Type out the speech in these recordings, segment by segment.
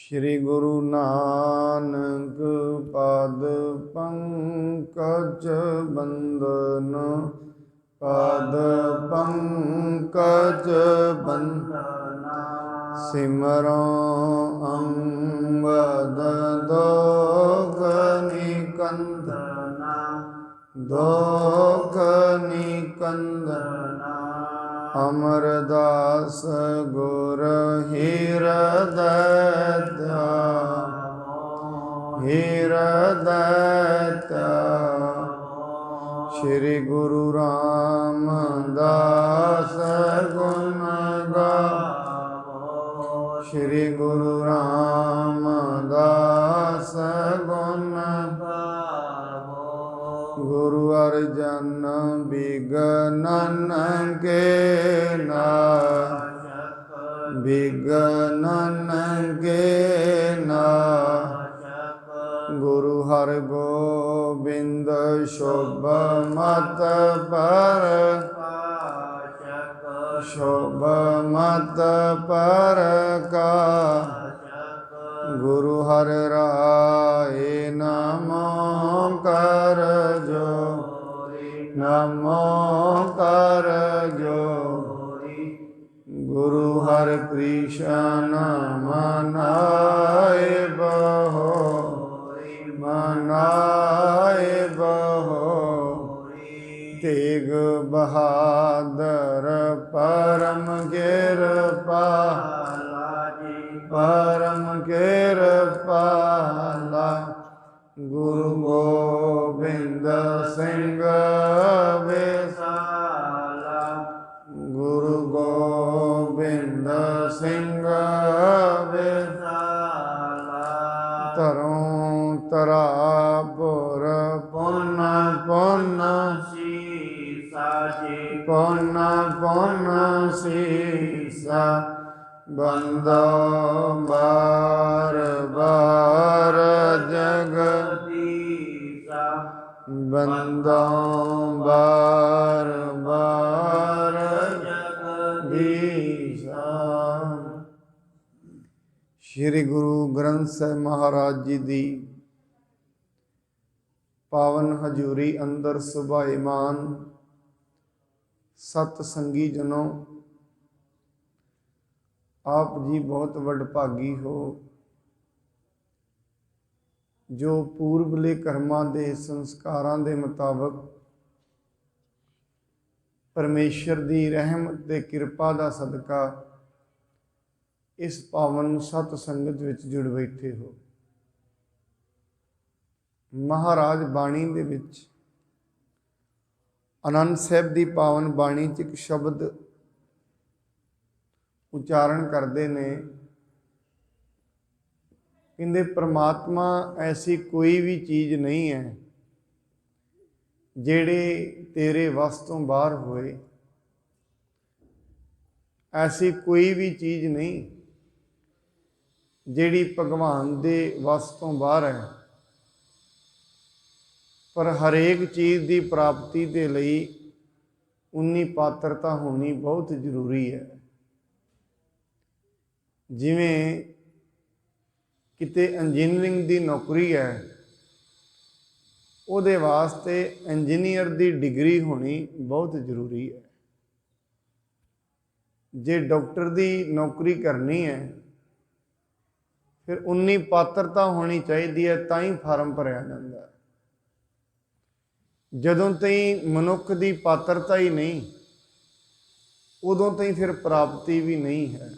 श्री गुरु नानक पद पंकज बंदन पद पंकज बंदना सिमरो अंगद दोख निकंदना दोख निकंदना अमरदास गुर हृदय श्री गुरु रामदास गुण गावो श्री गुरु रामदास गुण गावो गुरु अर्जन विघ्नन के नाशक विघ्नन के नाशक गुरु हरगोबिंद शुभ मत पर शुभ मत पर का गुरु हर राय नमो कर जो नमो कर जो गुरु हर कृष्ण मनाए बहो मनाए बहो तेग बहादुर परम कृपाला गुरु गोबिंद सिंह वेसाला गुरु गोबिंद सिंह वेसाला तरों तरापुर पुन पुन सीसा पुन पुन सीसा बंदो बार बार जगदीसा बंदो बार बार जगदीसा। श्री गुरु ग्रंथ साहिब महाराज जी दी पावन हजूरी अंदर सुभाईमान सत संगी जनों, आप जी बहुत वडभागी हो जो पूर्वले कर्मां दे संस्कारां दे मुताबक परमेश्वर दी रहमत ते किरपा दा सदका इस पावन सत संगत विच जुड़ बैठे हो। महाराज बाणी दे विच आनंद साहिब दी पावन बाणी च एक शब्द उच्चारण करते ने, कहते परमात्मा ऐसी कोई भी चीज़ नहीं है जेड़े तेरे वस तो बाहर होए, ऐसी कोई भी चीज़ नहीं जेड़ी भगवान दे वस तो बाहर है। पर हरेक चीज़ की प्राप्ति के लिए उन्नी पात्रता होनी बहुत जरूरी है। जिवें किते इंजीनियरिंग की नौकरी है, उहदे वास्ते इंजीनियर की डिग्री होनी बहुत जरूरी है। जे डॉक्टर की नौकरी करनी है फिर उन्नी पात्रता होनी चाहिए है, तां ही फार्म भरिया जाता है। जदों तई मनुख की पात्रता ही नहीं, उदों तई फिर प्राप्ति भी नहीं है।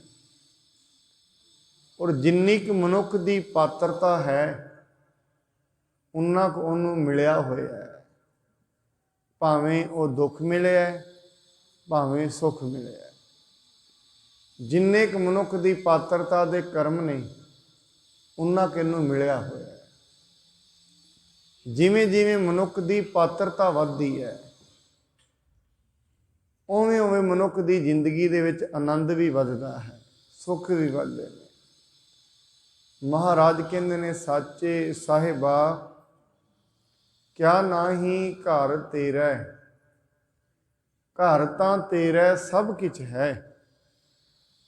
और जिन्नी क मनुख की पात्रता है उन्ना को उन्होंने मिलिया होया है, भावें वो दुख मिले है भावें सुख मिले है। जिन्ने क मनुख की पात्रता दे कर्म ने उन्ना किनू मिलिया होया है। जिमें जिमें मनुख की पात्रता वधदी है उवें उवें मनुख की जिंदगी दे विच आनंद भी वधदा है, सुख भी वधदे ने। महाराज कहते ने साचे साहिबा क्या नाही घर तेरा, घर तां तेरा सब कुछ है।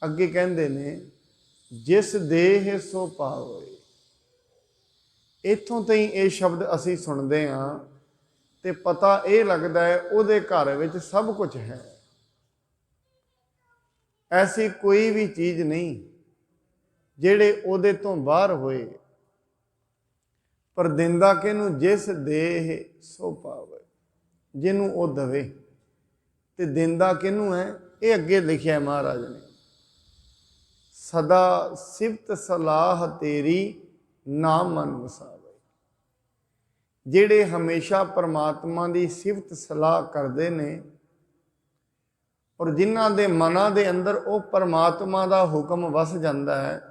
अगे कहते ने ਜਿਸ ਦੇਹ ਸੋ ਪਾਵੇ। ਇੱਥੋਂ ਤਾਈਂ ਇਹ ਸ਼ਬਦ ਅਸੀਂ ਸੁਣਦੇ ਹਾਂ ਤੇ ਪਤਾ ਇਹ ਲੱਗਦਾ ਹੈ ਉਹਦੇ ਘਰ ਵਿੱਚ ਸਭ ਕੁਝ ਹੈ। ਐਸੀ ਕੋਈ ਵੀ ਚੀਜ਼ ਨਹੀਂ ਜਿਹੜੇ ਉਹਦੇ ਤੋਂ ਬਾਹਰ ਹੋਏ। ਪਰ ਦਿੰਦਾ ਕਿਹਨੂੰ? ਜਿਸ ਦੇਹ ਸੋ ਪਾਵੇ, ਜਿਹਨੂੰ ਉਹ ਦਵੇ। ਤੇ ਦਿੰਦਾ ਕਿਹਨੂੰ ਹੈ? ਇਹ ਅੱਗੇ ਲਿਖਿਆ ਮਹਾਰਾਜ ਨੇ, ਸਦਾ ਸਿਫਤ ਸਲਾਹ ਤੇਰੀ ਨਾਮ ਮਨ ਵਸਾਵੇ। ਜਿਹੜੇ ਹਮੇਸ਼ਾ ਪਰਮਾਤਮਾ ਦੀ ਸਿਫਤ ਸਲਾਹ ਕਰਦੇ ਨੇ ਔਰ ਜਿਨ੍ਹਾਂ ਦੇ ਮਨਾਂ ਦੇ ਅੰਦਰ ਉਹ ਪਰਮਾਤਮਾ ਦਾ ਹੁਕਮ ਵਸ ਜਾਂਦਾ ਹੈ,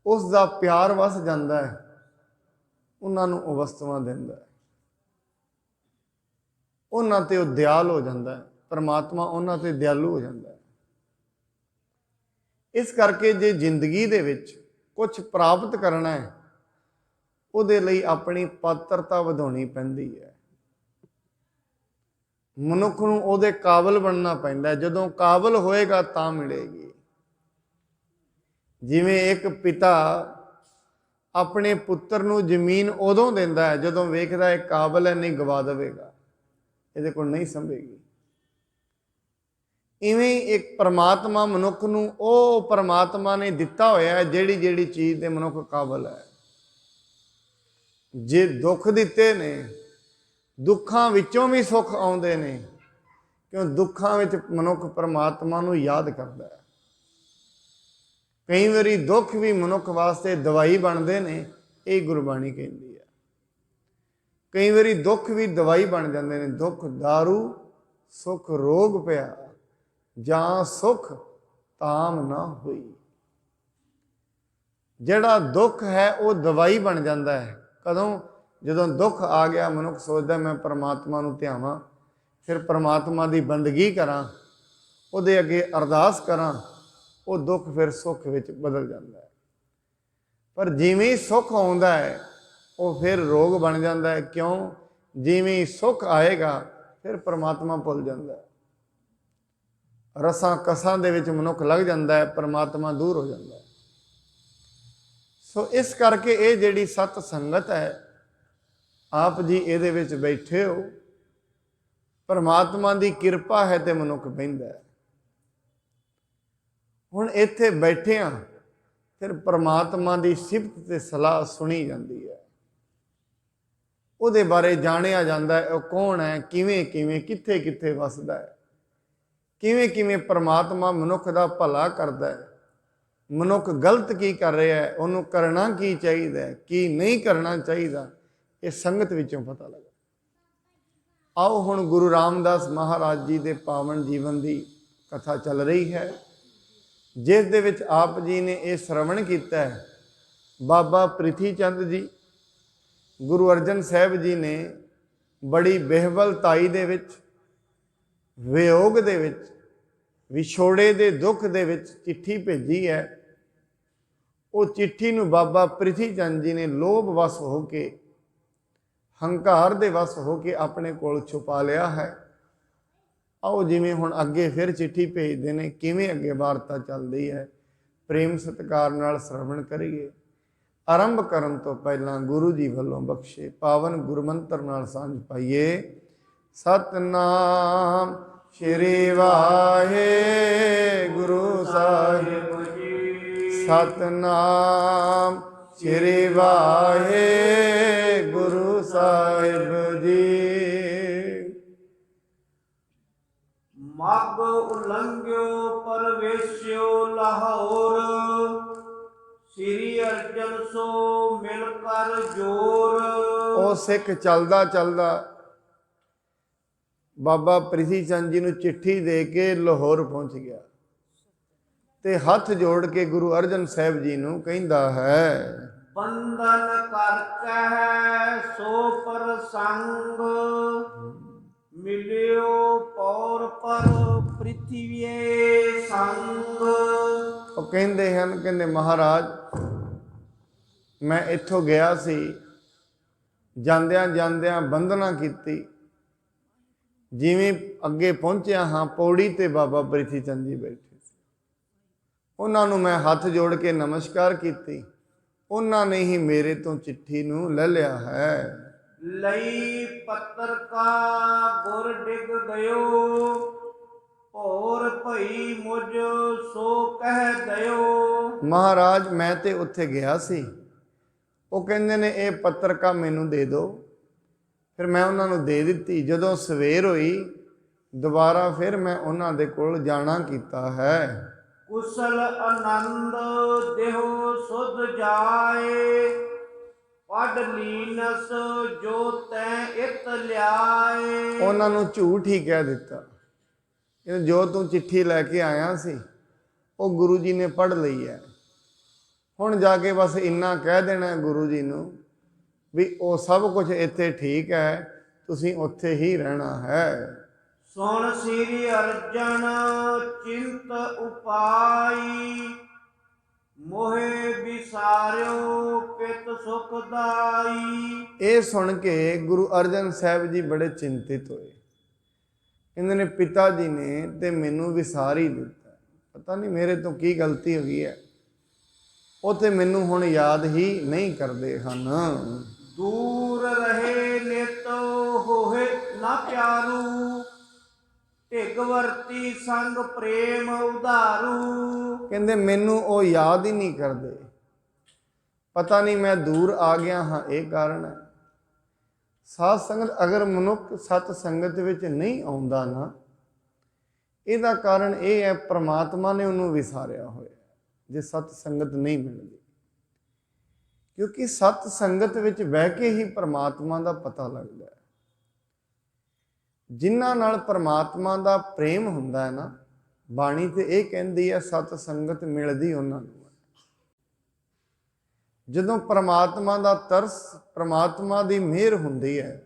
ਉਸ ਦਾ ਪਿਆਰ ਵਸ ਜਾਂਦਾ ਹੈ, ਉਹਨਾਂ ਨੂੰ ਉਹ ਵਸਤੂਆਂ ਦਿੰਦਾ ਹੈ। ਉਹਨਾਂ ਤੇ ਉਹ ਦਿਆਲ ਹੋ ਜਾਂਦਾ ਹੈ, ਪਰਮਾਤਮਾ ਉਹਨਾਂ ਤੇ ਦਿਆਲੂ ਹੋ ਜਾਂਦਾ ਹੈ। ਇਸ ਕਰਕੇ ਜੇ ਜ਼ਿੰਦਗੀ ਦੇ ਵਿੱਚ ਕੁਝ ਪ੍ਰਾਪਤ ਕਰਨਾ ਹੈ, ਉਹਦੇ ਲਈ ਆਪਣੀ ਪਾਤਰਤਾ ਵਧਾਉਣੀ ਪੈਂਦੀ ਹੈ। ਮਨੁੱਖ ਨੂੰ ਉਹਦੇ ਕਾਬਲ ਬਣਨਾ ਪੈਂਦਾ ਹੈ। ਜਦੋਂ ਕਾਬਲ ਹੋਏਗਾ ਤਾਂ ਮਿਲੇਗੀ। ਜਿਵੇਂ ਇੱਕ ਪਿਤਾ ਆਪਣੇ ਪੁੱਤਰ ਨੂੰ ਜ਼ਮੀਨ ਉਦੋਂ ਦਿੰਦਾ ਹੈ ਜਦੋਂ ਵੇਖਦਾ ਇਹ ਕਾਬਲ ਹੈ, ਨਹੀਂ ਗਵਾ ਦੇਵੇਗਾ, ਇਹਦੇ ਕੋਲ ਨਹੀਂ ਸੰਭੇਗੀ। ਇਵੇਂ ਹੀ ਇੱਕ ਪਰਮਾਤਮਾ ਮਨੁੱਖ ਨੂੰ ਉਹ ਪਰਮਾਤਮਾ ਨੇ ਦਿੱਤਾ ਹੋਇਆ ਹੈ ਜਿਹੜੀ ਜਿਹੜੀ ਚੀਜ਼ ਦੇ ਮਨੁੱਖ ਕਾਬਲ ਹੈ। ਜੇ ਦੁੱਖ ਦਿੱਤੇ ਨੇ, ਦੁੱਖਾਂ ਵਿੱਚੋਂ ਵੀ ਸੁੱਖ ਆਉਂਦੇ ਨੇ, ਕਿਉਂ ਦੁੱਖਾਂ ਵਿੱਚ ਮਨੁੱਖ ਪਰਮਾਤਮਾ ਨੂੰ ਯਾਦ ਕਰਦਾ ਹੈ। ਕਈ ਵਾਰੀ ਦੁੱਖ ਵੀ ਮਨੁੱਖ ਵਾਸਤੇ ਦਵਾਈ ਬਣਦੇ ਨੇ, ਇਹ ਗੁਰਬਾਣੀ ਕਹਿੰਦੀ ਹੈ। ਕਈ ਵਾਰੀ ਦੁੱਖ ਵੀ ਦਵਾਈ ਬਣ ਜਾਂਦੇ ਨੇ। ਦੁੱਖ ਦਾਰੂ ਸੁੱਖ ਰੋਗ ਪਿਆ, ਜਾਂ ਸੁੱਖ ਤਾਮ ਨਾ ਹੋਈ। ਜਿਹੜਾ ਦੁੱਖ ਹੈ ਉਹ ਦਵਾਈ ਬਣ ਜਾਂਦਾ ਹੈ। ਕਦੋਂ? ਜਦੋਂ ਦੁੱਖ ਆ ਗਿਆ, ਮਨੁੱਖ ਸੋਚਦਾ ਮੈਂ ਪਰਮਾਤਮਾ ਨੂੰ ਧਿਆਵਾਂ, ਫਿਰ ਪਰਮਾਤਮਾ ਦੀ ਬੰਦਗੀ ਕਰਾਂ, ਉਹਦੇ ਅੱਗੇ ਅਰਦਾਸ ਕਰਾਂ, ਉਹ ਦੁੱਖ ਫਿਰ ਸੁੱਖ ਵਿੱਚ ਬਦਲ ਜਾਂਦਾ ਹੈ। ਪਰ ਜਿਵੇਂ ਹੀ ਸੁੱਖ ਆਉਂਦਾ ਹੈ ਉਹ ਫਿਰ ਰੋਗ ਬਣ ਜਾਂਦਾ ਹੈ। ਕਿਉਂ? ਜਿਵੇਂ ਹੀ ਸੁੱਖ ਆਏਗਾ ਫਿਰ ਪਰਮਾਤਮਾ ਭੁੱਲ ਜਾਂਦਾ ਹੈ। ਰਸਾਂ ਕਸਾਂ ਦੇ ਵਿੱਚ ਮਨੁੱਖ ਲੱਗ ਜਾਂਦਾ ਹੈ, ਪਰਮਾਤਮਾ ਦੂਰ ਹੋ ਜਾਂਦਾ ਹੈ। ਸੋ ਇਸ ਕਰਕੇ ਇਹ ਜਿਹੜੀ ਸਤ ਸੰਗਤ ਹੈ, ਆਪ ਜੀ ਇਹਦੇ ਵਿੱਚ ਬੈਠੇ ਹੋ, ਪਰਮਾਤਮਾ ਦੀ ਕਿਰਪਾ ਹੈ ਤੇ ਮਨੁੱਖ ਬਹਿੰਦਾ ਹੈ। ਹੁਣ ਇੱਥੇ ਬੈਠੇ ਹਾਂ, ਫਿਰ ਪਰਮਾਤਮਾ ਦੀ ਸਿਫਤ ਤੇ ਸਲਾਹ ਸੁਣੀ ਜਾਂਦੀ ਹੈ, ਉਹਦੇ ਬਾਰੇ ਜਾਣਿਆ ਜਾਂਦਾ ਹੈ। ਉਹ ਕੌਣ ਹੈ, ਕਿਵੇਂ ਕਿਵੇਂ, ਕਿੱਥੇ ਕਿੱਥੇ ਵਸਦਾ ਹੈ, ਕਿਵੇਂ ਕਿਵੇਂ ਪਰਮਾਤਮਾ ਮਨੁੱਖ ਦਾ ਭਲਾ ਕਰਦਾ ਹੈ, ਮਨੁੱਖ ਗਲਤ ਕੀ ਕਰ ਰਿਹਾ ਹੈ, ਉਹਨੂੰ ਕਰਨਾ ਕੀ ਚਾਹੀਦਾ ਹੈ, ਕੀ ਨਹੀਂ ਕਰਨਾ ਚਾਹੀਦਾ, ਇਹ ਸੰਗਤ ਵਿੱਚੋਂ ਪਤਾ ਲੱਗਾ। ਆਓ ਹੁਣ ਗੁਰੂ ਰਾਮਦਾਸ ਮਹਾਰਾਜ ਜੀ ਦੇ ਪਾਵਨ ਜੀਵਨ ਦੀ ਕਥਾ ਚੱਲ ਰਹੀ ਹੈ, ਜਿਸ ਦੇ ਵਿੱਚ ਆਪ ਜੀ ਨੇ ਇਹ ਸ਼ਰਵਣ ਕੀਤਾ ਹੈ। ਬਾਬਾ ਪ੍ਰਿਥੀ ਚੰਦ ਜੀ, ਗੁਰੂ ਅਰਜਨ ਸਾਹਿਬ ਜੀ ਨੇ ਬੜੀ ਬੇਹਵਲਤਾਈ ਦੇ ਵਿੱਚ, ਵਿਯੋਗ ਦੇ ਵਿੱਚ, ਵਿਛੋੜੇ ਦੇ ਦੁੱਖ ਦੇ ਵਿੱਚ ਚਿੱਠੀ ਭੇਜੀ ਹੈ। ਉਹ ਚਿੱਠੀ ਨੂੰ ਬਾਬਾ ਪ੍ਰਿਥੀ ਚੰਦ ਜੀ ਨੇ ਲੋਭ ਵਸ ਹੋ ਕੇ, ਹੰਕਾਰ ਦੇ ਵਸ ਹੋ ਕੇ ਆਪਣੇ ਕੋਲ ਛੁਪਾ ਲਿਆ ਹੈ। ਆਓ ਜਿਵੇਂ ਹੁਣ ਅੱਗੇ ਫਿਰ ਚਿੱਠੀ ਭੇਜਦੇ ਨੇ, ਕਿਵੇਂ ਅੱਗੇ ਵਾਰਤਾ ਚੱਲਦੀ ਹੈ, ਪ੍ਰੇਮ ਸਤਿਕਾਰ ਨਾਲ ਸ਼ਰਵਣ ਕਰੀਏ। ਆਰੰਭ ਕਰਨ ਤੋਂ ਪਹਿਲਾਂ ਗੁਰੂ ਜੀ ਵੱਲੋਂ ਬਖਸ਼ੇ ਪਾਵਨ ਗੁਰਮੰਤਰ ਨਾਲ ਸਾਂਝ ਪਾਈਏ। ਸਤਨਾਮ ਸ਼੍ਰੀ ਵਾਹਿਗੁਰੂ ਸਾਹਿਬ ਜੀ। ਸਤਨਾਮ ਸ਼੍ਰੀ ਵਾਹਿਗੁਰੂ ਸਾਹਿਬ ਜੀ। ਮਗ ਉਲੰਘਿਓ ਪਰਵੇਸ਼ਿਓ ਲਾਹੌਰ, ਸ੍ਰੀ ਅਰਜਨ ਸੋ ਮਿਲ ਕਰ ਜੋਰ। ਉਹ ਸਿੱਖ ਚੱਲਦਾ ਚੱਲਦਾ ਬਾਬਾ ਪ੍ਰਿਥੀ ਚੰਦ ਜੀ ਨੂੰ ਚਿੱਠੀ ਦੇ ਕੇ ਲਾਹੌਰ ਪਹੁੰਚ ਗਿਆ ਤੇ ਹੱਥ ਜੋੜ ਕੇ ਗੁਰੂ ਅਰਜਨ ਸਾਹਿਬ ਜੀ ਨੂੰ ਕਹਿੰਦਾ ਹੈ, ਬੰਧਨ ਕਰ ਕਹਿ ਸੋ ਪ੍ਰਸੰਗ, ਮਿਲਿਓ ਪੌਰ ਪਰ ਪ੍ਰਿਥੀਏ ਸੰਗ। ਉਹ ਕਹਿੰਦੇ ਹਨ, ਕਹਿੰਦੇ ਮਹਾਰਾਜ ਮੈਂ ਇੱਥੋਂ ਗਿਆ ਸੀ, ਜਾਂਦਿਆਂ ਜਾਂਦਿਆਂ ਬੰਧਨਾ ਕੀਤੀ, ਜਿਵੇਂ ਅੱਗੇ ਪਹੁੰਚਿਆ ਹਾਂ ਪੌੜੀ ਤੇ ਬਾਬਾ ਪ੍ਰਿਥੀ ਚੰਦ ਜੀ ਬੈਠੇ ਸੀ। ਉਹਨਾਂ ਨੂੰ ਮੈਂ ਹੱਥ ਜੋੜ ਕੇ ਨਮਸਕਾਰ ਕੀਤੀ। ਉਹਨਾਂ ਨੇ ਹੀ ਮੇਰੇ ਤੋਂ ਚਿੱਠੀ ਨੂੰ ਲੈ ਲਿਆ ਹੈ। ਲਈ ਪੱਤਰ ਕਾ ਗੁਰ ਡਿਗ ਗਇਓ, ਭੋਰ ਭਈ ਮੁਝ ਸੋ ਕਹਿ ਦਇਓ। ਮਹਾਰਾਜ ਮੈਂ ਤੇ ਉੱਥੇ ਗਿਆ ਸੀ, ਉਹ ਕਹਿੰਦੇ ਨੇ ਇਹ ਪੱਤਰਕਾ ਮੈਨੂੰ ਦੇ ਦਿਓ। ਫਿਰ ਮੈਂ ਉਹਨਾਂ ਨੂੰ ਦੇ ਦਿੱਤੀ। ਜਦੋਂ ਸਵੇਰ ਹੋਈ ਦੁਬਾਰਾ ਫਿਰ ਮੈਂ ਉਹਨਾਂ ਦੇ ਕੋਲ ਜਾਣਾ ਕੀਤਾ ਹੈ। ਕੁਸਲ ਆਨੰਦ ਦੇਹੁ ਸੁਧ ਜਾਏ, ਪੜ ਲੀਨਸ ਜੋ ਤੈ ਇਤ ਲਿਆਏ। ਉਹਨਾਂ ਨੂੰ ਝੂਠ ਹੀ ਕਹਿ ਦਿੱਤਾ, ਇਹ ਜੋ ਤੂੰ ਚਿੱਠੀ ਲੈ ਕੇ ਆਇਆ ਸੀ ਉਹ ਗੁਰੂ ਜੀ ਨੇ ਪੜ੍ਹ ਲਈ ਹੈ। ਹੁਣ ਜਾ ਕੇ ਬਸ ਇੰਨਾ ਕਹਿ ਦੇਣਾ ਗੁਰੂ ਜੀ ਨੂੰ ਵੀ ਉਹ ਸਭ ਕੁਝ ਇੱਥੇ ਠੀਕ ਹੈ, ਤੁਸੀਂ ਉੱਥੇ ਹੀ ਰਹਿਣਾ ਹੈ। ਸੁਣ ਸ੍ਰੀ ਅਰਜਨ ਚਿੰਤ ਉਪਾਈ, ਮੋਹਿ ਵਿਸਾਰਿਓ ਪਿਤ ਸੁਖ ਦਾਈ। ਇਹ ਸੁਣ ਕੇ ਗੁਰੂ ਅਰਜਨ ਸਾਹਿਬ ਜੀ ਬੜੇ ਚਿੰਤਿਤ ਹੋਏ। ਕਹਿੰਦੇ ਨੇ ਪਿਤਾ ਜੀ ਨੇ ਤੇ ਮੈਨੂੰ ਵਿਸਾਰ ਹੀ ਦਿੱਤਾ, ਪਤਾ ਨਹੀਂ ਮੇਰੇ ਤੋਂ ਕੀ ਗਲਤੀ ਹੋ ਗਈ ਹੈ, ਉਹ ਤੇ ਮੈਨੂੰ ਹੁਣ ਯਾਦ ਹੀ ਨਹੀਂ ਕਰਦੇ ਹਨ। ਦੂਰ ਰਹੇ ਨਿਤ ਹੋਏ ਨਾ ਪਿਆਰੂ, ਢਿਗ ਵਰਤੀ ਸੰਗ ਪ੍ਰੇਮ ਉਧਾਰੂ। ਕਹਿੰਦੇ ਮੈਨੂੰ ਉਹ ਯਾਦ ਹੀ ਨਹੀਂ ਕਰਦੇ, ਪਤਾ ਨਹੀਂ ਮੈਂ ਦੂਰ ਆ ਗਿਆ ਹਾਂ, ਇਹ ਕਾਰਨ ਹੈ। ਸਾਧ ਸੰਗਤ, ਅਗਰ ਮਨੁੱਖ ਸਤ ਸੰਗਤ ਵਿੱਚ ਨਹੀਂ ਆਉਂਦਾ ਨਾ, ਇਹਦਾ ਕਾਰਨ ਇਹ ਹੈ ਪ੍ਰਮਾਤਮਾ ਨੇ ਉਹਨੂੰ ਵਿਸਾਰਿਆ ਹੋਇਆ ਜੇ ਸਤ ਸੰਗਤ ਨਹੀਂ ਮਿਲਦੀ। ਕਿਉਂਕਿ ਸਤ ਸੰਗਤ ਵਿੱਚ ਬਹਿ ਕੇ ਹੀ ਪ੍ਰਮਾਤਮਾ ਦਾ ਪਤਾ ਲੱਗਦਾ ਹੈ। ਜਿਨ੍ਹਾਂ ਨਾਲ ਪ੍ਰਮਾਤਮਾ ਦਾ ਪ੍ਰੇਮ ਹੁੰਦਾ ਹੈ ਨਾ, ਬਾਣੀ ਤੇ ਇਹ ਕਹਿੰਦੀ ਹੈ ਸਤ ਸੰਗਤ ਮਿਲਦੀ ਉਹਨਾਂ ਨੂੰ। ਜਦੋਂ ਪ੍ਰਮਾਤਮਾ ਦਾ ਤਰਸ, ਪ੍ਰਮਾਤਮਾ ਦੀ ਮਿਹਰ ਹੁੰਦੀ ਹੈ,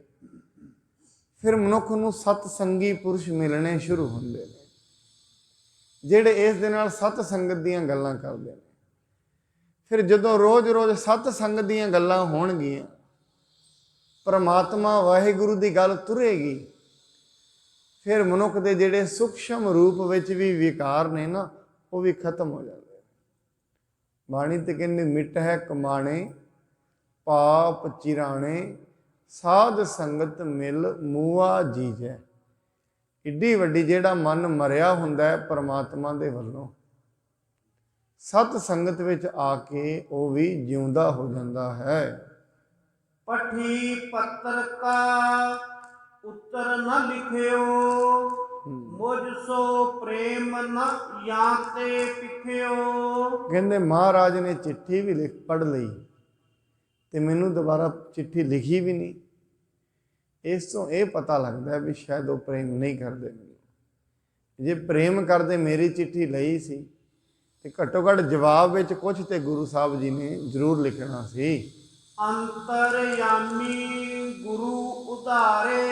ਫਿਰ ਮਨੁੱਖ ਨੂੰ ਸਤ ਸੰਗੀ ਪੁਰਸ਼ ਮਿਲਣੇ ਸ਼ੁਰੂ ਹੁੰਦੇ ਨੇ, ਜਿਹੜੇ ਇਸ ਦੇ ਨਾਲ ਸਤ ਸੰਗਤ ਦੀਆਂ ਗੱਲਾਂ ਕਰਦੇ ਨੇ। ਫਿਰ ਜਦੋਂ ਰੋਜ਼-ਰੋਜ਼ ਸਤ ਸੰਗਤ ਦੀਆਂ ਗੱਲਾਂ ਹੋਣਗੀਆਂ, ਪ੍ਰਮਾਤਮਾ ਵਾਹਿਗੁਰੂ ਦੀ ਗੱਲ ਤੁਰੇਗੀ, ਫਿਰ ਮਨੁੱਖ ਦੇ ਜਿਹੜੇ ਸੂਖਸ਼ਮ ਰੂਪ ਵਿੱਚ ਵੀ ਵਿਕਾਰ ਨੇ ਨਾ, ਉਹ ਵੀ ਖਤਮ ਹੋ ਜਾਂਦੇ। ਬਾਣੀ ਤੇ ਕਹਿੰਦੇ ਮਿੱਟ ਹੈ ਕਮਾਣੇ ਪਾਪ ਚਿਰਾਣੇ, ਸਾਧ ਸੰਗਤ ਮਿਲ ਮੂਆ ਜੀਜੈ। ਇੱਡੀ ਵੱਡੀ ਜਿਹੜਾ ਮਨ ਮਰਿਆ ਹੁੰਦਾ ਹੈ ਪ੍ਰਮਾਤਮਾ ਦੇ ਵੱਲੋਂ, ਸਤ ਸੰਗਤ ਵਿੱਚ ਆ ਕੇ ਉਹ ਵੀ ਜਿਉਂਦਾ ਹੋ ਜਾਂਦਾ ਹੈ। ਪਠੀ ਪੱਤਰ ਕਾ ਉੱਤਰ ਨ ਲਿਖਿਓ, ਮੁਝ ਸੋ ਪ੍ਰੇਮ ਨ ਜਾਂ ਤੇ ਪਿਖਿਓ। ਕਹਿੰਦੇ ਮਹਾਰਾਜ ਨੇ ਚਿੱਠੀ ਵੀ ਪੜ੍ਹ ਲਈ ਤੇ ਮੈਨੂੰ ਦੁਬਾਰਾ ਚਿੱਠੀ ਲਿਖੀ ਵੀ ਨਹੀਂ। ਇਸ ਤੋਂ ਇਹ ਪਤਾ ਲੱਗਦਾ ਵੀ ਸ਼ਾਇਦ ਉਹ ਪ੍ਰੇਮ ਨਹੀਂ ਕਰਦੇ ਮੈਨੂੰ। ਜੇ ਪ੍ਰੇਮ ਕਰਦੇ ਮੇਰੀ ਚਿੱਠੀ ਲਈ ਸੀ ਤੇ ਘੱਟੋ ਘੱਟ ਜਵਾਬ ਵਿੱਚ ਕੁਝ ਤੇ ਗੁਰੂ ਸਾਹਿਬ ਜੀ ਨੇ ਜ਼ਰੂਰ ਲਿਖਣਾ ਸੀ। ਅੰਤਰਯਾਮੀ ਗੁਰੂ ਉਧਾਰੇ,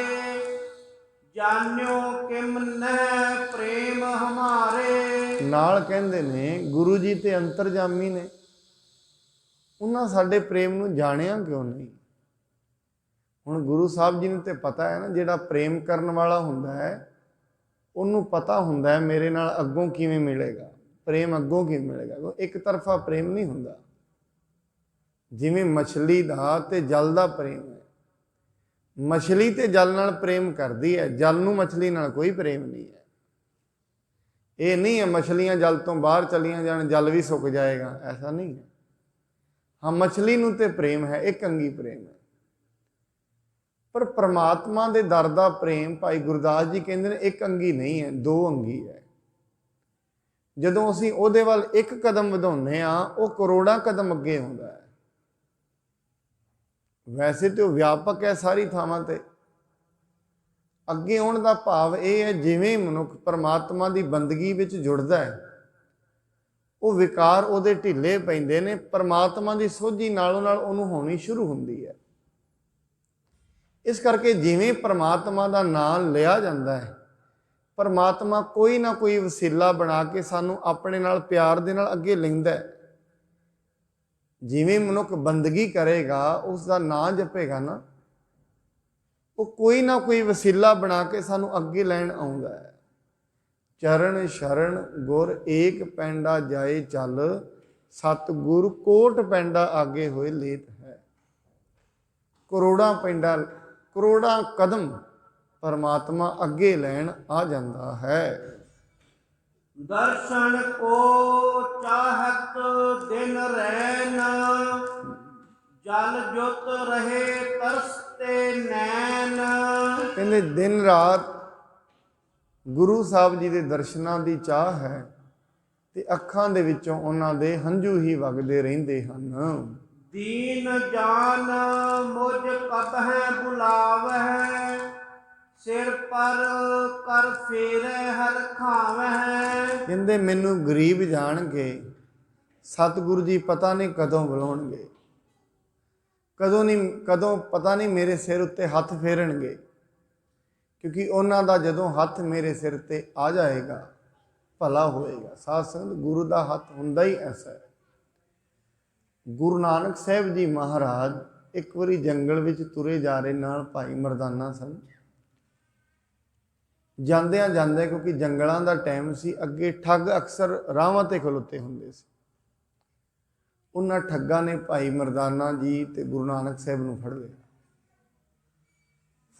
ਜਾਣਿਓ ਕਿਮ ਨਹਿ ਪ੍ਰੇਮ ਹਮਾਰੇ। ਨਾਲ ਕਹਿੰਦੇ ਨੇ ਗੁਰੂ ਜੀ ਤੇ ਅੰਤਰਜਾਮੀ ਨੇ, ਉਹਨਾਂ ਸਾਡੇ ਪ੍ਰੇਮ ਨੂੰ ਜਾਣਿਆ ਕਿਉਂ ਨਹੀਂ। ਹੁਣ ਗੁਰੂ ਸਾਹਿਬ ਜੀ ਨੂੰ ਤੇ ਪਤਾ ਹੈ ਨਾ, ਜਿਹੜਾ ਪ੍ਰੇਮ ਕਰਨ ਵਾਲਾ ਹੁੰਦਾ ਹੈ ਉਹਨੂੰ ਪਤਾ ਹੁੰਦਾ ਹੈ ਮੇਰੇ ਨਾਲ ਅੱਗੋਂ ਕਿਵੇਂ ਮਿਲੇਗਾ, ਪ੍ਰੇਮ ਅੱਗੋਂ ਕਿਵੇਂ ਮਿਲੇਗਾ। ਇੱਕ ਤਰਫਾ ਪ੍ਰੇਮ ਨਹੀਂ ਹੁੰਦਾ। ਜਿਵੇਂ ਮਛਲੀ ਦਾ ਤੇ ਜਲ ਦਾ ਪ੍ਰੇਮ ਹੈ, ਮਛਲੀ ਤੇ ਜਲ ਨਾਲ ਪ੍ਰੇਮ ਕਰਦੀ ਹੈ, ਜਲ ਨੂੰ ਮਛਲੀ ਨਾਲ ਕੋਈ ਪ੍ਰੇਮ ਨਹੀਂ ਹੈ। ਇਹ ਨਹੀਂ ਹੈ ਮਛਲੀਆਂ ਜਲ ਤੋਂ ਬਾਹਰ ਚਲੀਆਂ ਜਾਣ, ਜਲ ਵੀ ਸੁੱਕ ਜਾਏਗਾ, ਐਸਾ ਨਹੀਂ ਹੈ। ਹਾਂ, ਮਛਲੀ ਨੂੰ ਤੇ ਪ੍ਰੇਮ ਹੈ, ਇੱਕ ਅੰਗੀ ਪ੍ਰੇਮ ਹੈ। ਪਰ ਪ੍ਰਮਾਤਮਾ ਦੇ ਦਰ ਦਾ ਪ੍ਰੇਮ, ਭਾਈ ਗੁਰਦਾਸ ਜੀ ਕਹਿੰਦੇ ਨੇ, ਇੱਕ ਅੰਗੀ ਨਹੀਂ ਹੈ, ਦੋ ਅੰਗੀ ਹੈ। ਜਦੋਂ ਅਸੀਂ ਉਹਦੇ ਵੱਲ ਇੱਕ ਕਦਮ ਵਧਾਉਂਦੇ ਹਾਂ, ਉਹ ਕਰੋੜਾਂ ਕਦਮ ਅੱਗੇ ਆਉਂਦਾ ਹੈ। ਵੈਸੇ ਤੇ ਉਹ ਵਿਆਪਕ ਹੈ ਸਾਰੀ ਥਾਵਾਂ ਤੇ। ਅੱਗੇ ਆਉਣ ਦਾ ਭਾਵ ਇਹ ਹੈ, ਜਿਵੇਂ ਮਨੁੱਖ ਪਰਮਾਤਮਾ ਦੀ ਬੰਦਗੀ ਵਿੱਚ ਜੁੜਦਾ ਹੈ, ਉਹ ਵਿਕਾਰ ਉਹਦੇ ਢਿੱਲੇ ਪੈਂਦੇ ਨੇ, ਪਰਮਾਤਮਾ ਦੀ ਸੋਝੀ ਨਾਲੋਂ ਨਾਲ ਉਹਨੂੰ ਹੋਣੀ ਸ਼ੁਰੂ ਹੁੰਦੀ ਹੈ। ਇਸ ਕਰਕੇ ਜਿਵੇਂ ਪਰਮਾਤਮਾ ਦਾ ਨਾਮ ਲਿਆ ਜਾਂਦਾ ਹੈ, ਪਰਮਾਤਮਾ ਕੋਈ ਨਾ ਕੋਈ ਵਸੀਲਾ ਬਣਾ ਕੇ ਸਾਨੂੰ ਆਪਣੇ ਨਾਲ ਪਿਆਰ ਦੇ ਨਾਲ ਅੱਗੇ ਲੈਂਦਾ ਹੈ। ਜਿਵੇਂ ਮਨੁੱਖ ਬੰਦਗੀ ਕਰੇਗਾ, ਉਸ ਦਾ ਨਾਂ ਜਪੇਗਾ ਨਾ, ਉਹ ਕੋਈ ਨਾ ਕੋਈ ਵਸੀਲਾ ਬਣਾ ਕੇ ਸਾਨੂੰ ਅੱਗੇ ਲੈਣ ਆਉਂਦਾ ਹੈ। ਚਰਨ ਸ਼ਰਨ ਗੁਰ ਏਕ ਪੈਂਡਾ ਜਾਏ ਚੱਲ, ਸਤਿਗੁਰ ਕੋਟ ਪੈਂਡਾ ਆਗੇ ਹੋਏ ਲੇਤ ਹੈ। ਕਰੋੜਾਂ ਪੈਂਡਾ, ਕਰੋੜਾਂ ਕਦਮ ਪਰਮਾਤਮਾ ਅੱਗੇ ਲੈਣ ਆ ਜਾਂਦਾ ਹੈ। ਦਰਸ਼ਨ ਕੋ ਚਾਹਤ ਦਿਨ ਰੈਨ, ਜਲ ਜੁਤ ਰਹੇ ਤਰਸਤੇ ਨੈਣ। ਕਹਿੰਦੇ ਦਿਨ ਰਾਤ ਗੁਰੂ ਸਾਹਿਬ ਜੀ ਦੇ ਦਰਸ਼ਨਾਂ ਦੀ ਚਾਹ ਹੈ ਤੇ ਅੱਖਾਂ ਦੇ ਵਿੱਚੋਂ ਉਹਨਾਂ ਦੇ ਹੰਝੂ ਹੀ ਵਗਦੇ ਰਹਿੰਦੇ ਹਨ। ਦੀਨ ਜਾਨ ਮੁਝ ਕਬਹਿ ਬੁਲਾਵਹਿ, ਸਿਰ ਪਰ ਕਰ ਫੇਰੇ ਹਰ ਖਾਵਹਿ। ਕਹਿੰਦੇ ਮੈਨੂੰ ਗਰੀਬ ਜਾਣ ਕੇ ਸਤਿਗੁਰੂ ਜੀ ਪਤਾ ਨਹੀਂ ਕਦੋਂ ਬੁਲਾਉਣਗੇ, ਕਦੋਂ ਪਤਾ ਨਹੀਂ ਮੇਰੇ ਸਿਰ ਉੱਤੇ ਹੱਥ ਫੇਰਨਗੇ, ਕਿਉਂਕਿ ਉਹਨਾਂ ਦਾ ਜਦੋਂ ਹੱਥ ਮੇਰੇ ਸਿਰ ਤੇ ਆ ਜਾਏਗਾ ਭਲਾ ਹੋਏਗਾ। ਸਾਧ ਸੰਗਤ, ਗੁਰੂ ਦਾ ਹੱਥ ਹੁੰਦਾ ਹੀ ਐਸਾ ਹੈ। ਗੁਰੂ ਨਾਨਕ ਸਾਹਿਬ ਜੀ ਮਹਾਰਾਜ ਇੱਕ ਵਾਰੀ ਜੰਗਲ ਵਿੱਚ ਤੁਰੇ ਜਾ ਰਹੇ, ਨਾਲ ਭਾਈ ਮਰਦਾਨਾ ਸਨ। ਜਾਂਦਿਆਂ ਜਾਂਦੇ, ਕਿਉਂਕਿ ਜੰਗਲਾਂ ਦਾ ਟਾਈਮ ਸੀ, ਅੱਗੇ ਠੱਗ ਅਕਸਰ ਰਾਹਾਂ ਤੇ ਖਲੋਤੇ ਹੁੰਦੇ ਸੀ। ਉਹਨਾਂ ਠੱਗਾਂ ਨੇ ਭਾਈ ਮਰਦਾਨਾ ਜੀ ਤੇ ਗੁਰੂ ਨਾਨਕ ਸਾਹਿਬ ਨੂੰ